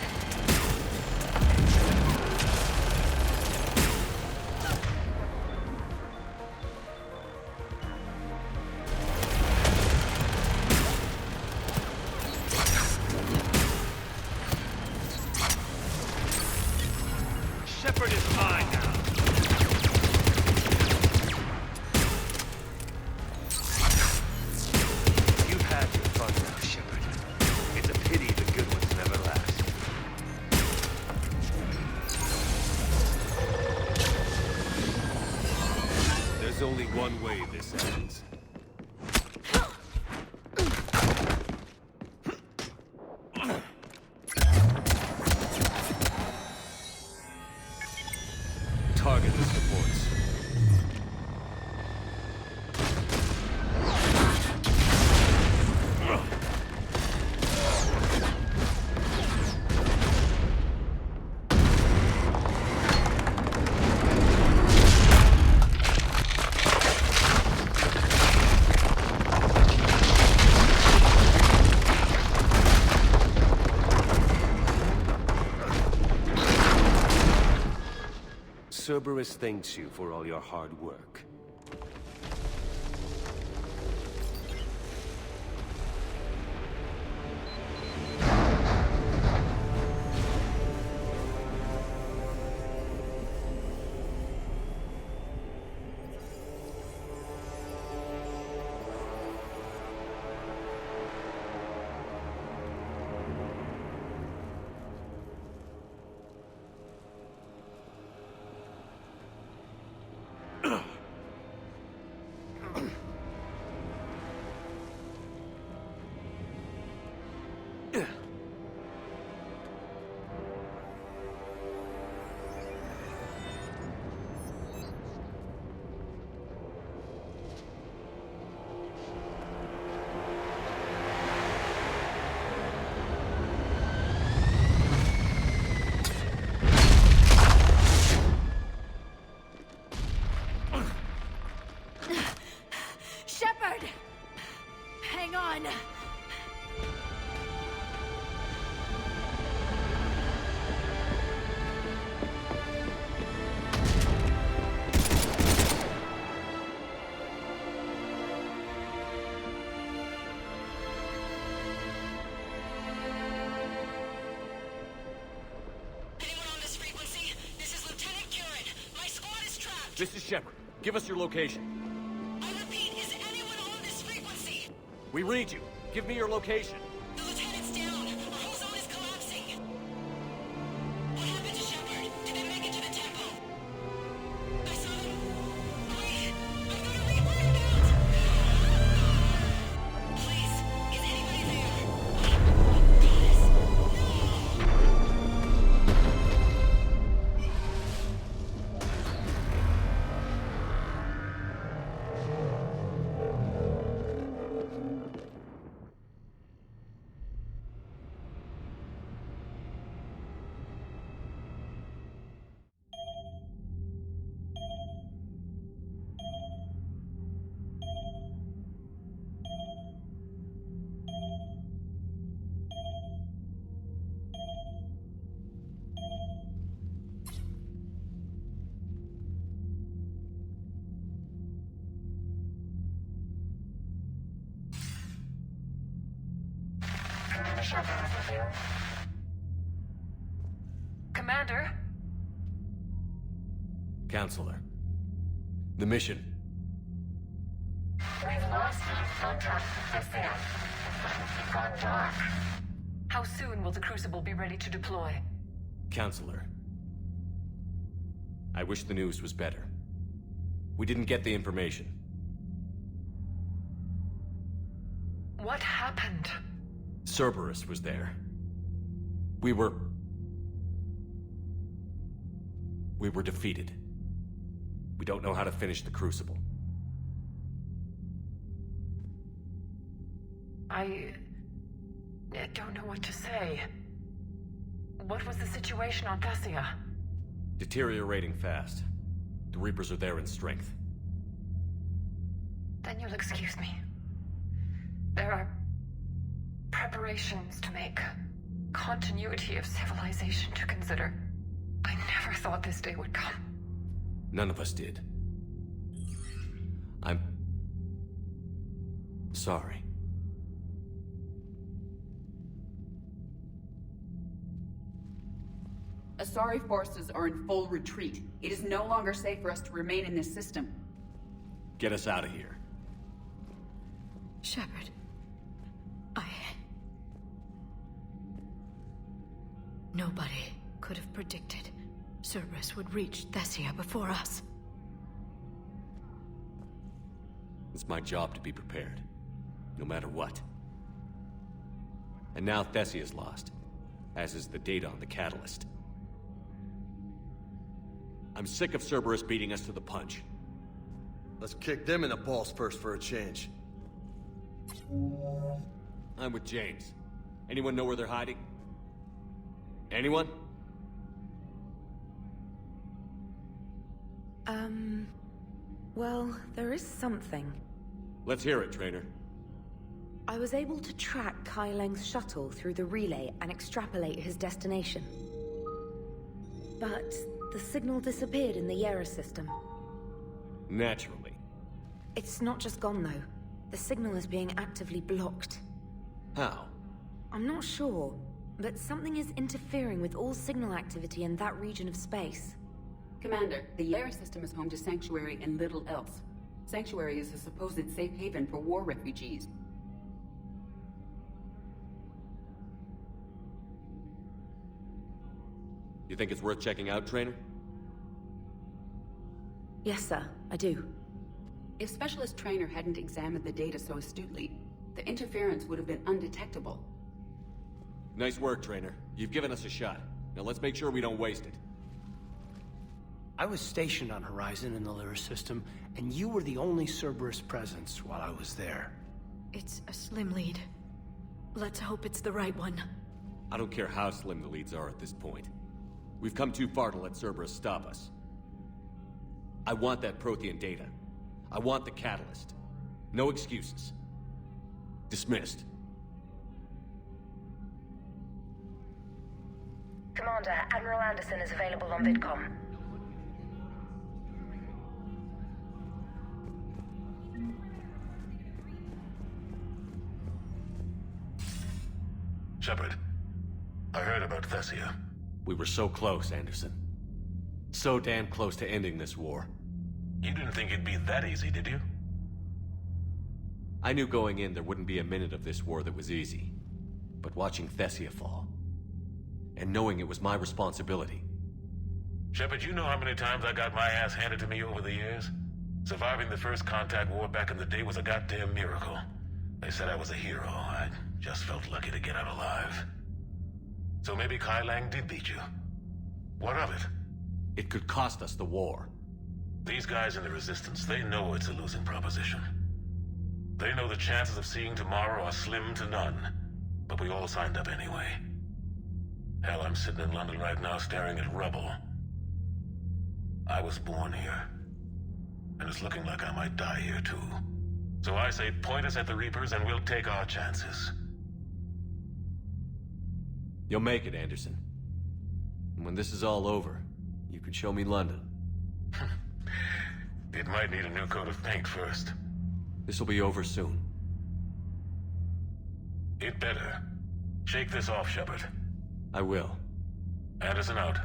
Speaker 9: Shepard is mine now! You've had your fun now, Shepard. It's a pity the good ones never last. There's only one way this ends. Target the supports. Cerberus thanks you for all your hard work.
Speaker 5: Shepard! Hang on!
Speaker 2: This is Shepard. Give us your location.
Speaker 22: I repeat, is anyone on this frequency?
Speaker 2: We read you. Give me your location.
Speaker 22: The lieutenant's down. Our whole zone is collapsing. What happened to Shepard? Did they make it to the temple? I saw them. Wait, I've got a Reaper inbound. Please, is anybody there?
Speaker 8: Commander?
Speaker 2: Counselor. The mission.
Speaker 22: We've lost contact with this air. It's gone dark.
Speaker 8: How soon will the Crucible be ready to deploy?
Speaker 2: Counselor. I wish the news was better. We didn't get the information.
Speaker 8: What happened?
Speaker 2: Cerberus was there. We were defeated. We don't know how to finish the Crucible.
Speaker 8: I don't know what to say. What was the situation on Thessia?
Speaker 2: Deteriorating fast. The Reapers are there in strength.
Speaker 8: Then you'll excuse me.
Speaker 12: There are preparations to make, continuity of civilization to consider. I never thought this day would come.
Speaker 2: None of us did. I'm sorry.
Speaker 13: Asari forces are in full retreat. It is no longer safe for us to remain in this system.
Speaker 2: Get us out of here.
Speaker 8: Shepard. Nobody could have predicted Cerberus would reach Thessia before us.
Speaker 2: It's my job to be prepared, no matter what. And now Thessia's lost, as is the data on the catalyst. I'm sick of Cerberus beating us to the punch.
Speaker 9: Let's kick them in the balls first for a change.
Speaker 2: I'm with James. Anyone know where they're hiding? Anyone?
Speaker 23: Well, there is something.
Speaker 2: Let's hear it, Trainer.
Speaker 23: I was able to track Kai Leng's shuttle through the relay and extrapolate his destination. But the signal disappeared in the Yera system.
Speaker 2: Naturally.
Speaker 23: It's not just gone, though. The signal is being actively blocked.
Speaker 2: How?
Speaker 23: I'm not sure, but something is interfering with all signal activity in that region of space.
Speaker 13: Commander, the Yera system is home to Sanctuary and little else. Sanctuary is a supposed safe haven for war refugees.
Speaker 2: You think it's worth checking out, Trainer?
Speaker 23: Yes, sir, I do.
Speaker 13: If Specialist Trainer hadn't examined the data so astutely, the interference would have been undetectable.
Speaker 2: Nice work, Trainer. You've given us a shot. Now let's make sure we don't waste it.
Speaker 18: I was stationed on Horizon in the Lyra system, and you were the only Cerberus presence while I was there.
Speaker 8: It's a slim lead. Let's hope it's the right one.
Speaker 2: I don't care how slim the leads are at this point. We've come too far to let Cerberus stop us. I want that Prothean data. I want the catalyst. No excuses. Dismissed.
Speaker 24: Commander, Admiral Anderson is available on VidCom.
Speaker 4: Shepard, I heard about Thessia.
Speaker 2: We were so close, Anderson. So damn close to ending this war.
Speaker 4: You didn't think it'd be that easy, did you?
Speaker 2: I knew going in there wouldn't be a minute of this war that was easy. But watching Thessia fall, and knowing it was my responsibility.
Speaker 4: Shepard, you know how many times I got my ass handed to me over the years? Surviving the first contact war back in the day was a goddamn miracle. They said I was a hero. I just felt lucky to get out alive. So maybe Kai Lang did beat you. What of it?
Speaker 2: It could cost us the war.
Speaker 4: These guys in the Resistance, they know it's a losing proposition. They know the chances of seeing tomorrow are slim to none. But we all signed up anyway. Hell, I'm sitting in London right now staring at rubble. I was born here. And it's looking like I might die here too. So I say point us at the Reapers and we'll take our chances.
Speaker 2: You'll make it, Anderson. And when this is all over, you can show me London.
Speaker 4: It might need a new coat of paint first.
Speaker 2: This will be over soon.
Speaker 4: It better. Shake this off, Shepard.
Speaker 2: I will.
Speaker 4: Anderson out.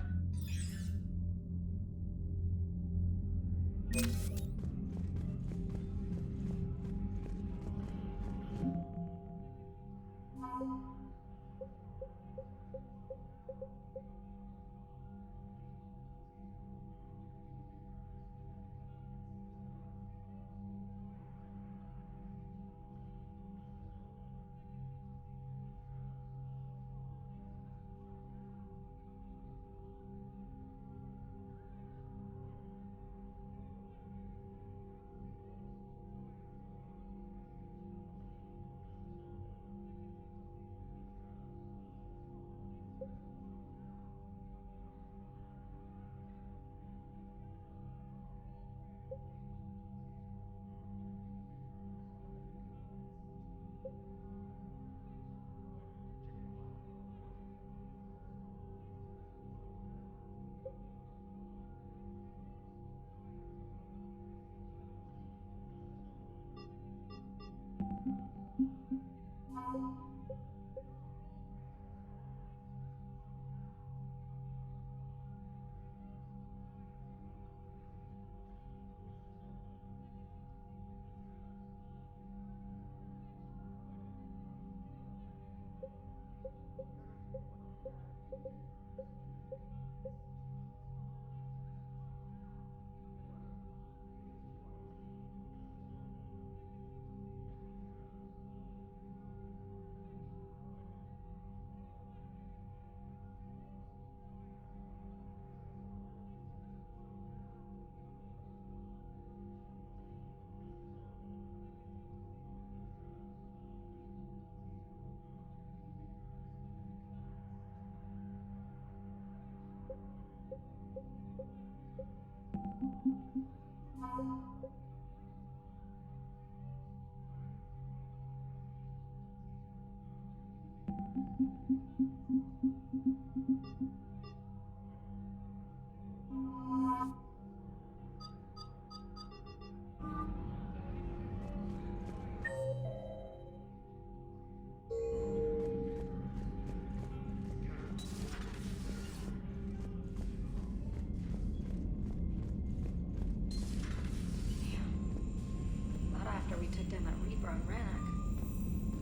Speaker 12: We took down that Reaper on Rannoch.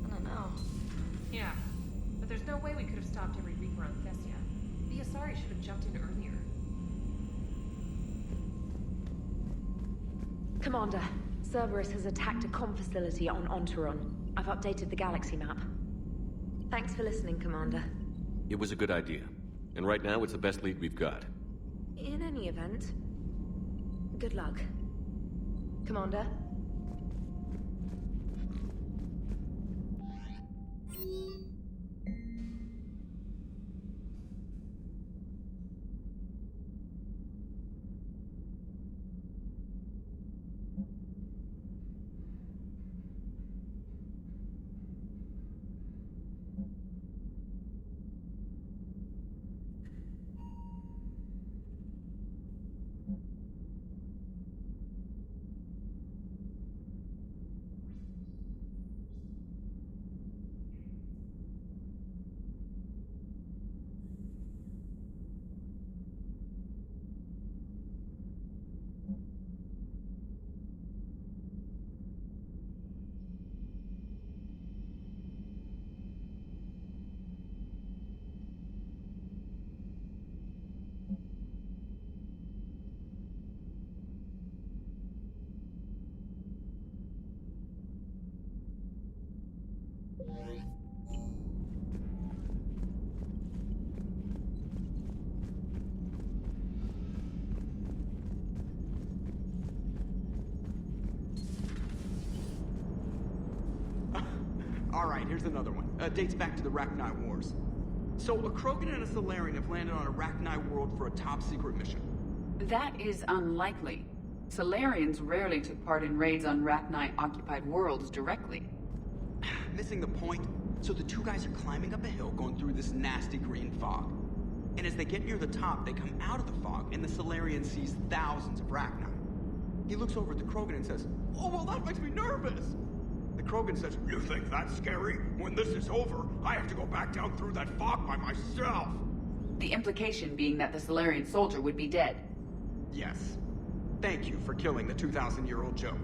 Speaker 12: I don't know.
Speaker 1: Yeah, but there's no way we could have stopped every Reaper on Thessia. The Asari should have jumped in earlier.
Speaker 23: Commander, Cerberus has attacked a comm facility on Ontaron. I've updated the galaxy map. Thanks for listening, Commander.
Speaker 2: It was a good idea. And right now, it's the best lead we've got.
Speaker 23: In any event, good luck. Commander?
Speaker 20: Alright, here's another one. Dates back to the Rachni Wars. So, a Krogan and a Salarian have landed on a Rachni world for a top-secret mission.
Speaker 13: That is unlikely. Salarians rarely took part in raids on Rachni-occupied worlds directly.
Speaker 20: Missing the point? So the two guys are climbing up a hill going through this nasty green fog. And as they get near the top, they come out of the fog, and the Salarian sees thousands of Rachni. He looks over at the Krogan and says, "Oh, well, that makes me nervous!" The Krogan says, "You think that's scary? When this is over, I have to go back down through that fog by myself!"
Speaker 13: The implication being that the Salarian soldier would be dead.
Speaker 20: Yes. Thank you for killing the 2,000-year-old joke.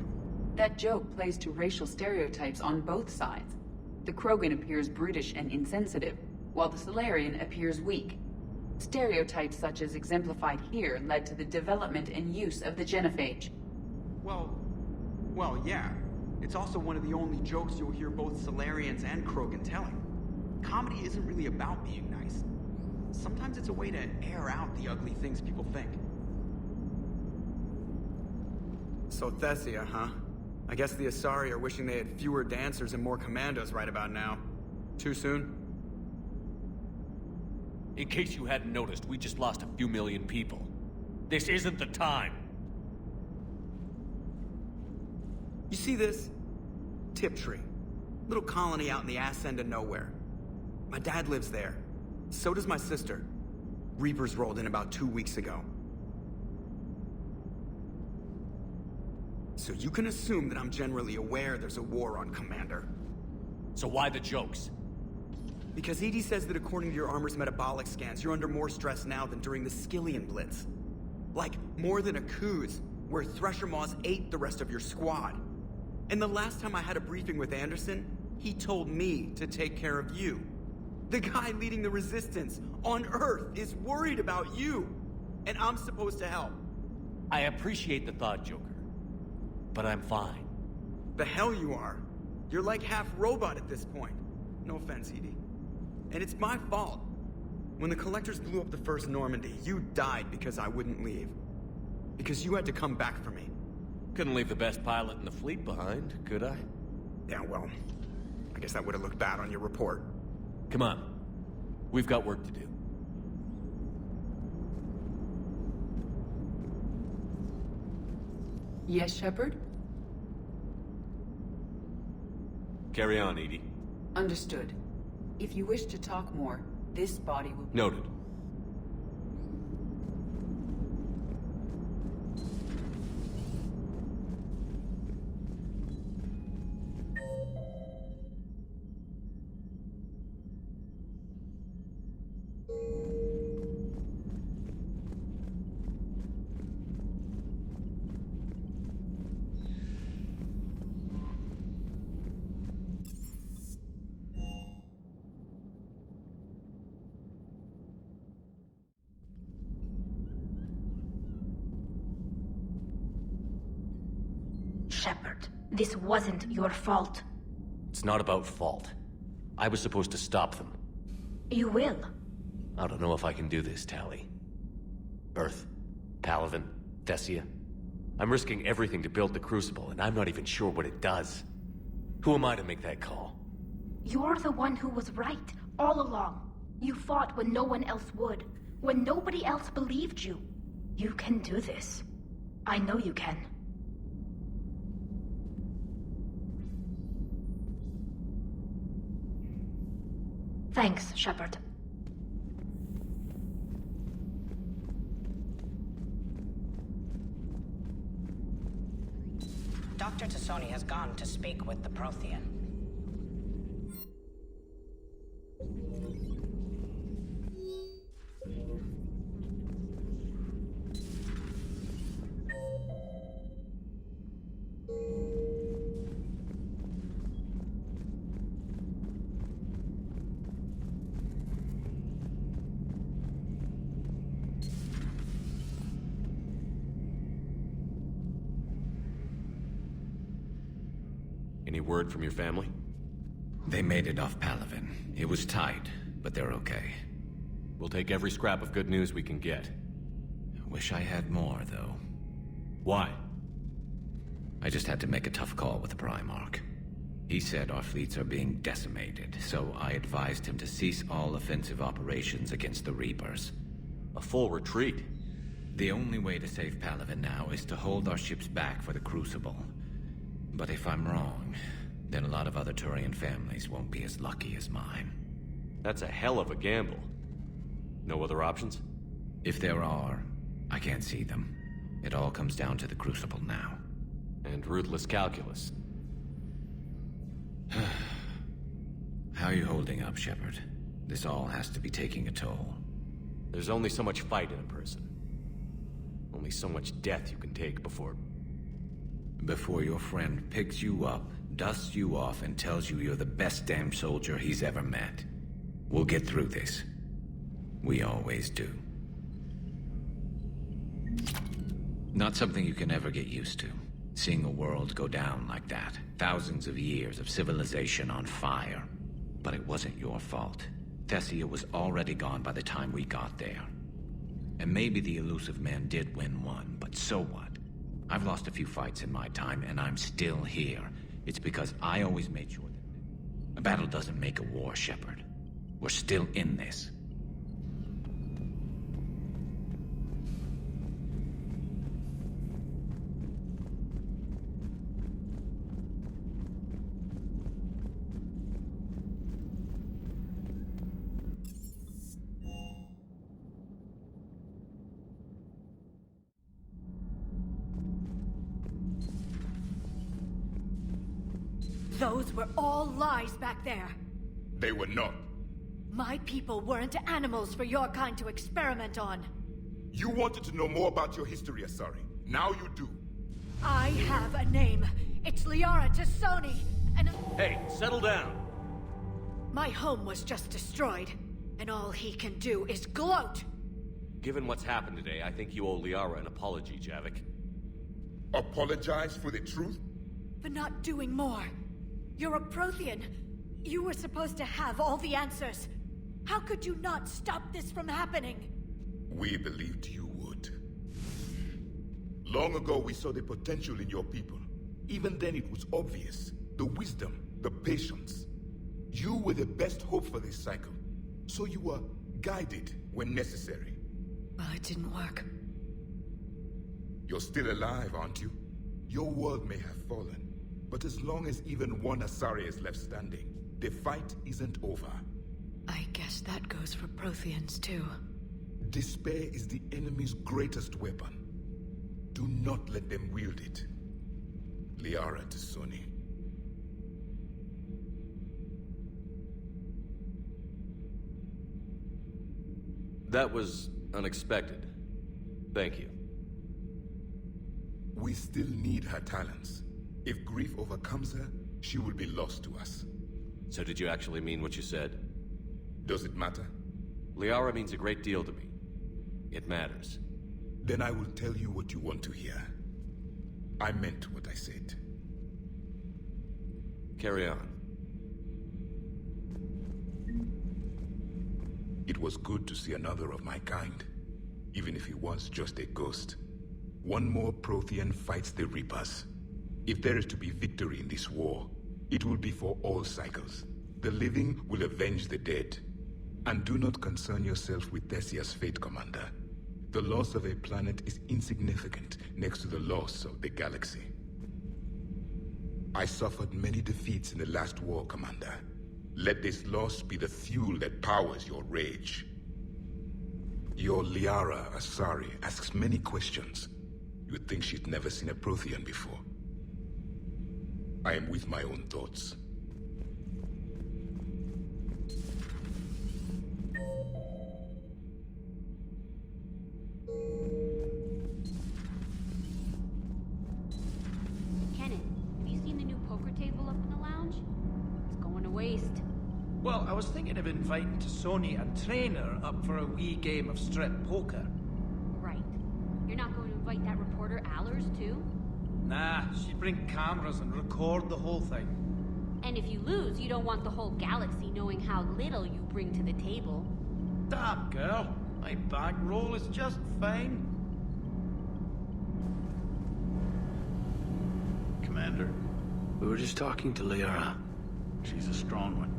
Speaker 13: That joke plays to racial stereotypes on both sides. The Krogan appears brutish and insensitive, while the Salarian appears weak. Stereotypes such as exemplified here led to the development and use of the genophage.
Speaker 20: Well, yeah. It's also one of the only jokes you'll hear both Salarians and Krogan telling. Comedy isn't really about being nice. Sometimes it's a way to air out the ugly things people think. So Thessia, huh? I guess the Asari are wishing they had fewer dancers and more commandos right about now. Too soon?
Speaker 2: In case you hadn't noticed, we just lost a few million people. This isn't the time.
Speaker 20: You see this? Tiptree. Little colony out in the ass end of nowhere. My dad lives there. So does my sister. Reapers rolled in about 2 weeks ago. So you can assume that I'm generally aware there's a war on, Commander.
Speaker 2: So why the jokes?
Speaker 20: Because EDI says that according to your armor's metabolic scans, you're under more stress now than during the Skillian Blitz. Like, more than a Kuz, where Thresher Maws ate the rest of your squad. And the last time I had a briefing with Anderson, he told me to take care of you. The guy leading the resistance on Earth is worried about you, and I'm supposed to help.
Speaker 2: I appreciate the thought, Joker. But I'm fine.
Speaker 20: The hell you are. You're like half robot at this point. No offense, Edie. And it's my fault. When the Collectors blew up the first Normandy, you died because I wouldn't leave. Because you had to come back for me.
Speaker 2: Couldn't leave the best pilot in the fleet behind, could I?
Speaker 20: Yeah, well, I guess that would have looked bad on your report.
Speaker 2: Come on. We've got work to do.
Speaker 13: Yes, Shepard?
Speaker 2: Carry on, Edie.
Speaker 13: Understood. If you wish to talk more, this body will...
Speaker 2: Noted.
Speaker 22: Shepard, this wasn't your fault.
Speaker 2: It's not about fault. I was supposed to stop them.
Speaker 22: You will.
Speaker 2: I don't know if I can do this, Tali. Earth, Palaven, Thessia. I'm risking everything to build the Crucible, and I'm not even sure what it does. Who am I to make that call?
Speaker 22: You're the one who was right, all along. You fought when no one else would, when nobody else believed you. You can do this. I know you can. Thanks, Shepard.
Speaker 3: Dr. Tassoni has gone to speak with the Prothean.
Speaker 2: Any word from your family?
Speaker 14: They made it off Palaven. It was tight, but they're okay.
Speaker 2: We'll take every scrap of good news we can get.
Speaker 14: Wish I had more, though.
Speaker 2: Why?
Speaker 14: I just had to make a tough call with the Primarch. He said our fleets are being decimated, so I advised him to cease all offensive operations against the Reapers.
Speaker 2: A full retreat?
Speaker 14: The only way to save Palaven now is to hold our ships back for the Crucible. But if I'm wrong, then a lot of other Turian families won't be as lucky as mine.
Speaker 2: That's a hell of a gamble. No other options?
Speaker 14: If there are, I can't see them. It all comes down to the Crucible now.
Speaker 2: And ruthless calculus.
Speaker 14: How are you holding up, Shepard? This all has to be taking a toll.
Speaker 2: There's only so much fight in a person. Only so much death you can take before
Speaker 14: your friend picks you up, dusts you off, and tells you you're the best damn soldier he's ever met. We'll get through this. We always do. Not something you can ever get used to. Seeing a world go down like that. Thousands of years of civilization on fire. But it wasn't your fault. Thessia was already gone by the time we got there. And maybe the elusive man did win one, but so what? I've lost a few fights in my time, and I'm still here. It's because I always made sure that a battle doesn't make a war, Shepard. We're still in this.
Speaker 8: Those were all lies back there.
Speaker 4: They were not.
Speaker 8: My people weren't animals for your kind to experiment on.
Speaker 4: You wanted to know more about your history, Asari. Now you do.
Speaker 8: I have a name. It's Liara Tassoni, and...
Speaker 2: Hey, settle down.
Speaker 21: My home was just destroyed, and all he can do is gloat!
Speaker 2: Given what's happened today, I think you owe Liara an apology, Javik.
Speaker 4: Apologize for the truth?
Speaker 21: For not doing more. You're a Prothean. You were supposed to have all the answers. How could you not stop this from happening?
Speaker 4: We believed you would. Long ago, we saw the potential in your people. Even then, it was obvious. The wisdom, the patience. You were the best hope for this cycle. So you were guided when necessary.
Speaker 21: Well, it didn't work.
Speaker 4: You're still alive, aren't you? Your world may have fallen, but as long as even one Asari is left standing, the fight isn't over.
Speaker 21: I guess that goes for Protheans, too.
Speaker 4: Despair is the enemy's greatest weapon. Do not let them wield it. Liara T'Soni.
Speaker 2: That was unexpected. Thank you.
Speaker 4: We still need her talents. If grief overcomes her, she will be lost to us.
Speaker 2: So did you actually mean what you said?
Speaker 4: Does it matter?
Speaker 2: Liara means a great deal to me. It matters.
Speaker 4: Then I will tell you what you want to hear. I meant what I said.
Speaker 2: Carry on.
Speaker 4: It was good to see another of my kind, even if he was just a ghost. One more Prothean fights the Reapers. If there is to be victory in this war, it will be for all cycles. The living will avenge the dead. And do not concern yourself with Thessia's fate, Commander. The loss of a planet is insignificant next to the loss of the galaxy. I suffered many defeats in the last war, Commander. Let this loss be the fuel that powers your rage. Your Liara Asari asks many questions. You'd think she'd never seen a Prothean before. I am with my own thoughts.
Speaker 15: Well, I was thinking of inviting T'Soni and Trainer up for a wee game of strip poker.
Speaker 16: Right. You're not going to invite that reporter Allers, too?
Speaker 15: Nah, she'd bring cameras and record the whole thing.
Speaker 16: And if you lose, you don't want the whole galaxy knowing how little you bring to the table.
Speaker 15: Damn, girl. My bankroll is just fine.
Speaker 18: Commander, we were just talking to Liara. She's a strong one.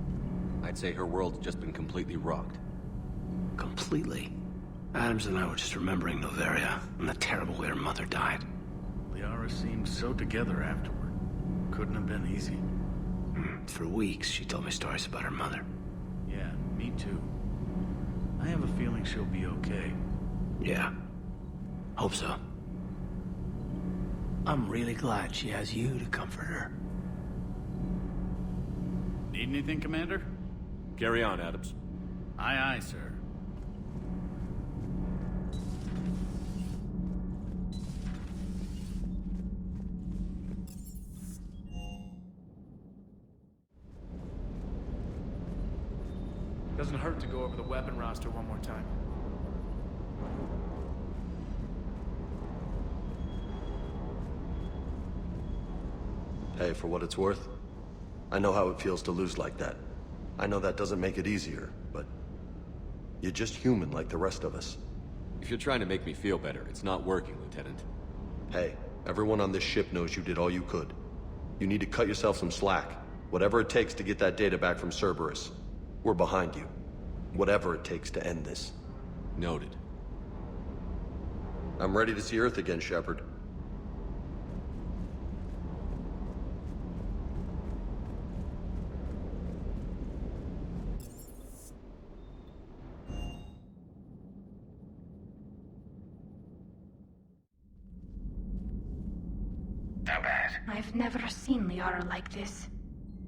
Speaker 2: I'd say her world's just been completely rocked.
Speaker 18: Completely? Adams and I were just remembering Noveria and the terrible way her mother died.
Speaker 17: Liara seemed so together afterward. Couldn't have been easy.
Speaker 18: For weeks, she told me stories about her mother.
Speaker 17: Yeah, me too. I have a feeling she'll be okay.
Speaker 18: Yeah. Hope so. I'm really glad she has you to comfort her.
Speaker 17: Need anything, Commander?
Speaker 2: Carry on, Adams.
Speaker 17: Aye, aye, sir.
Speaker 19: Doesn't hurt to go over the weapon roster one more time.
Speaker 9: Hey, for what it's worth, I know how it feels to lose like that. I know that doesn't make it easier, but you're just human like the rest of us.
Speaker 2: If you're trying to make me feel better, it's not working, Lieutenant.
Speaker 9: Hey, everyone on this ship knows you did all you could. You need to cut yourself some slack. Whatever it takes to get that data back from Cerberus. We're behind you. Whatever it takes to end this.
Speaker 2: Noted.
Speaker 9: I'm ready to see Earth again, Shepard.
Speaker 24: How bad? I've never seen Liara like this.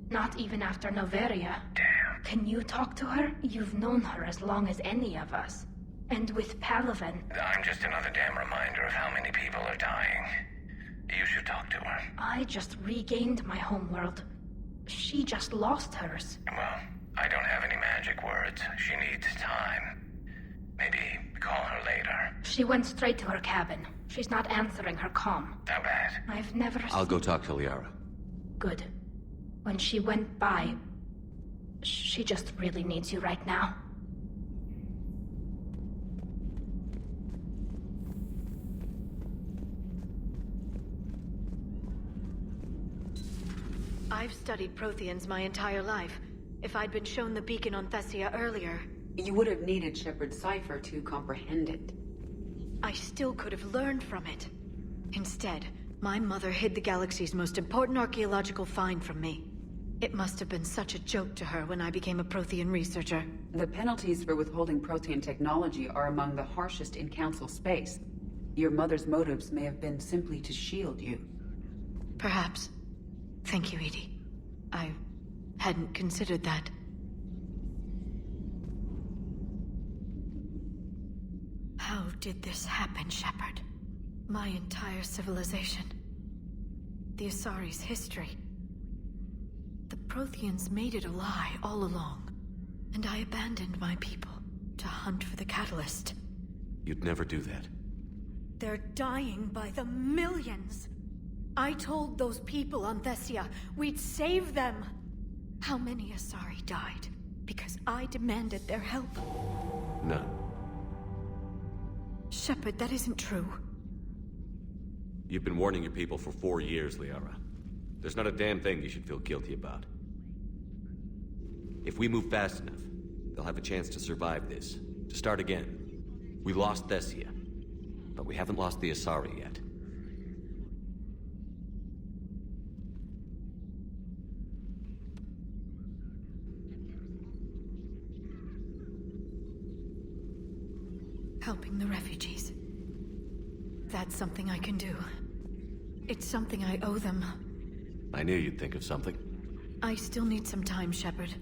Speaker 24: Not even after Noveria. Damn. Can you talk to her? You've known her as long as any of us. And with Palaven.
Speaker 25: I'm just another damn reminder of how many people are dying. You should talk to her.
Speaker 24: I just regained my homeworld. She just lost hers.
Speaker 25: Well, I don't have any magic words. She needs time. Maybe call her later.
Speaker 24: She went straight to her cabin. She's not answering her comm.
Speaker 25: How bad?
Speaker 24: I've never
Speaker 2: I'll go talk to Liara.
Speaker 24: Good. When she went by, she just really needs you right now.
Speaker 21: I've studied Protheans my entire life. If I'd been shown the beacon on Thessia earlier...
Speaker 13: You would have needed Shepard's cipher to comprehend it.
Speaker 21: I still could have learned from it. Instead, my mother hid the galaxy's most important archaeological find from me. It must have been such a joke to her when I became a Prothean researcher.
Speaker 13: The penalties for withholding Prothean technology are among the harshest in Council space. Your mother's motives may have been simply to shield you.
Speaker 21: Perhaps. Thank you, Edie. I hadn't considered that. How did this happen, Shepard? My entire civilization. The Asari's history. The Protheans made it a lie all along. And I abandoned my people to hunt for the catalyst.
Speaker 2: You'd never do that.
Speaker 21: They're dying by the millions. I told those people on Thessia we'd save them. How many Asari died because I demanded their help?
Speaker 2: None.
Speaker 21: Shepard, that isn't true.
Speaker 2: You've been warning your people for 4 years, Liara. There's not a damn thing you should feel guilty about. If we move fast enough, they'll have a chance to survive this. To start again. We lost Thessia, but we haven't lost the Asari yet.
Speaker 21: Helping the refugees. That's something I can do. It's something I owe them.
Speaker 2: I knew you'd think of something.
Speaker 21: I still need some time, Shepard.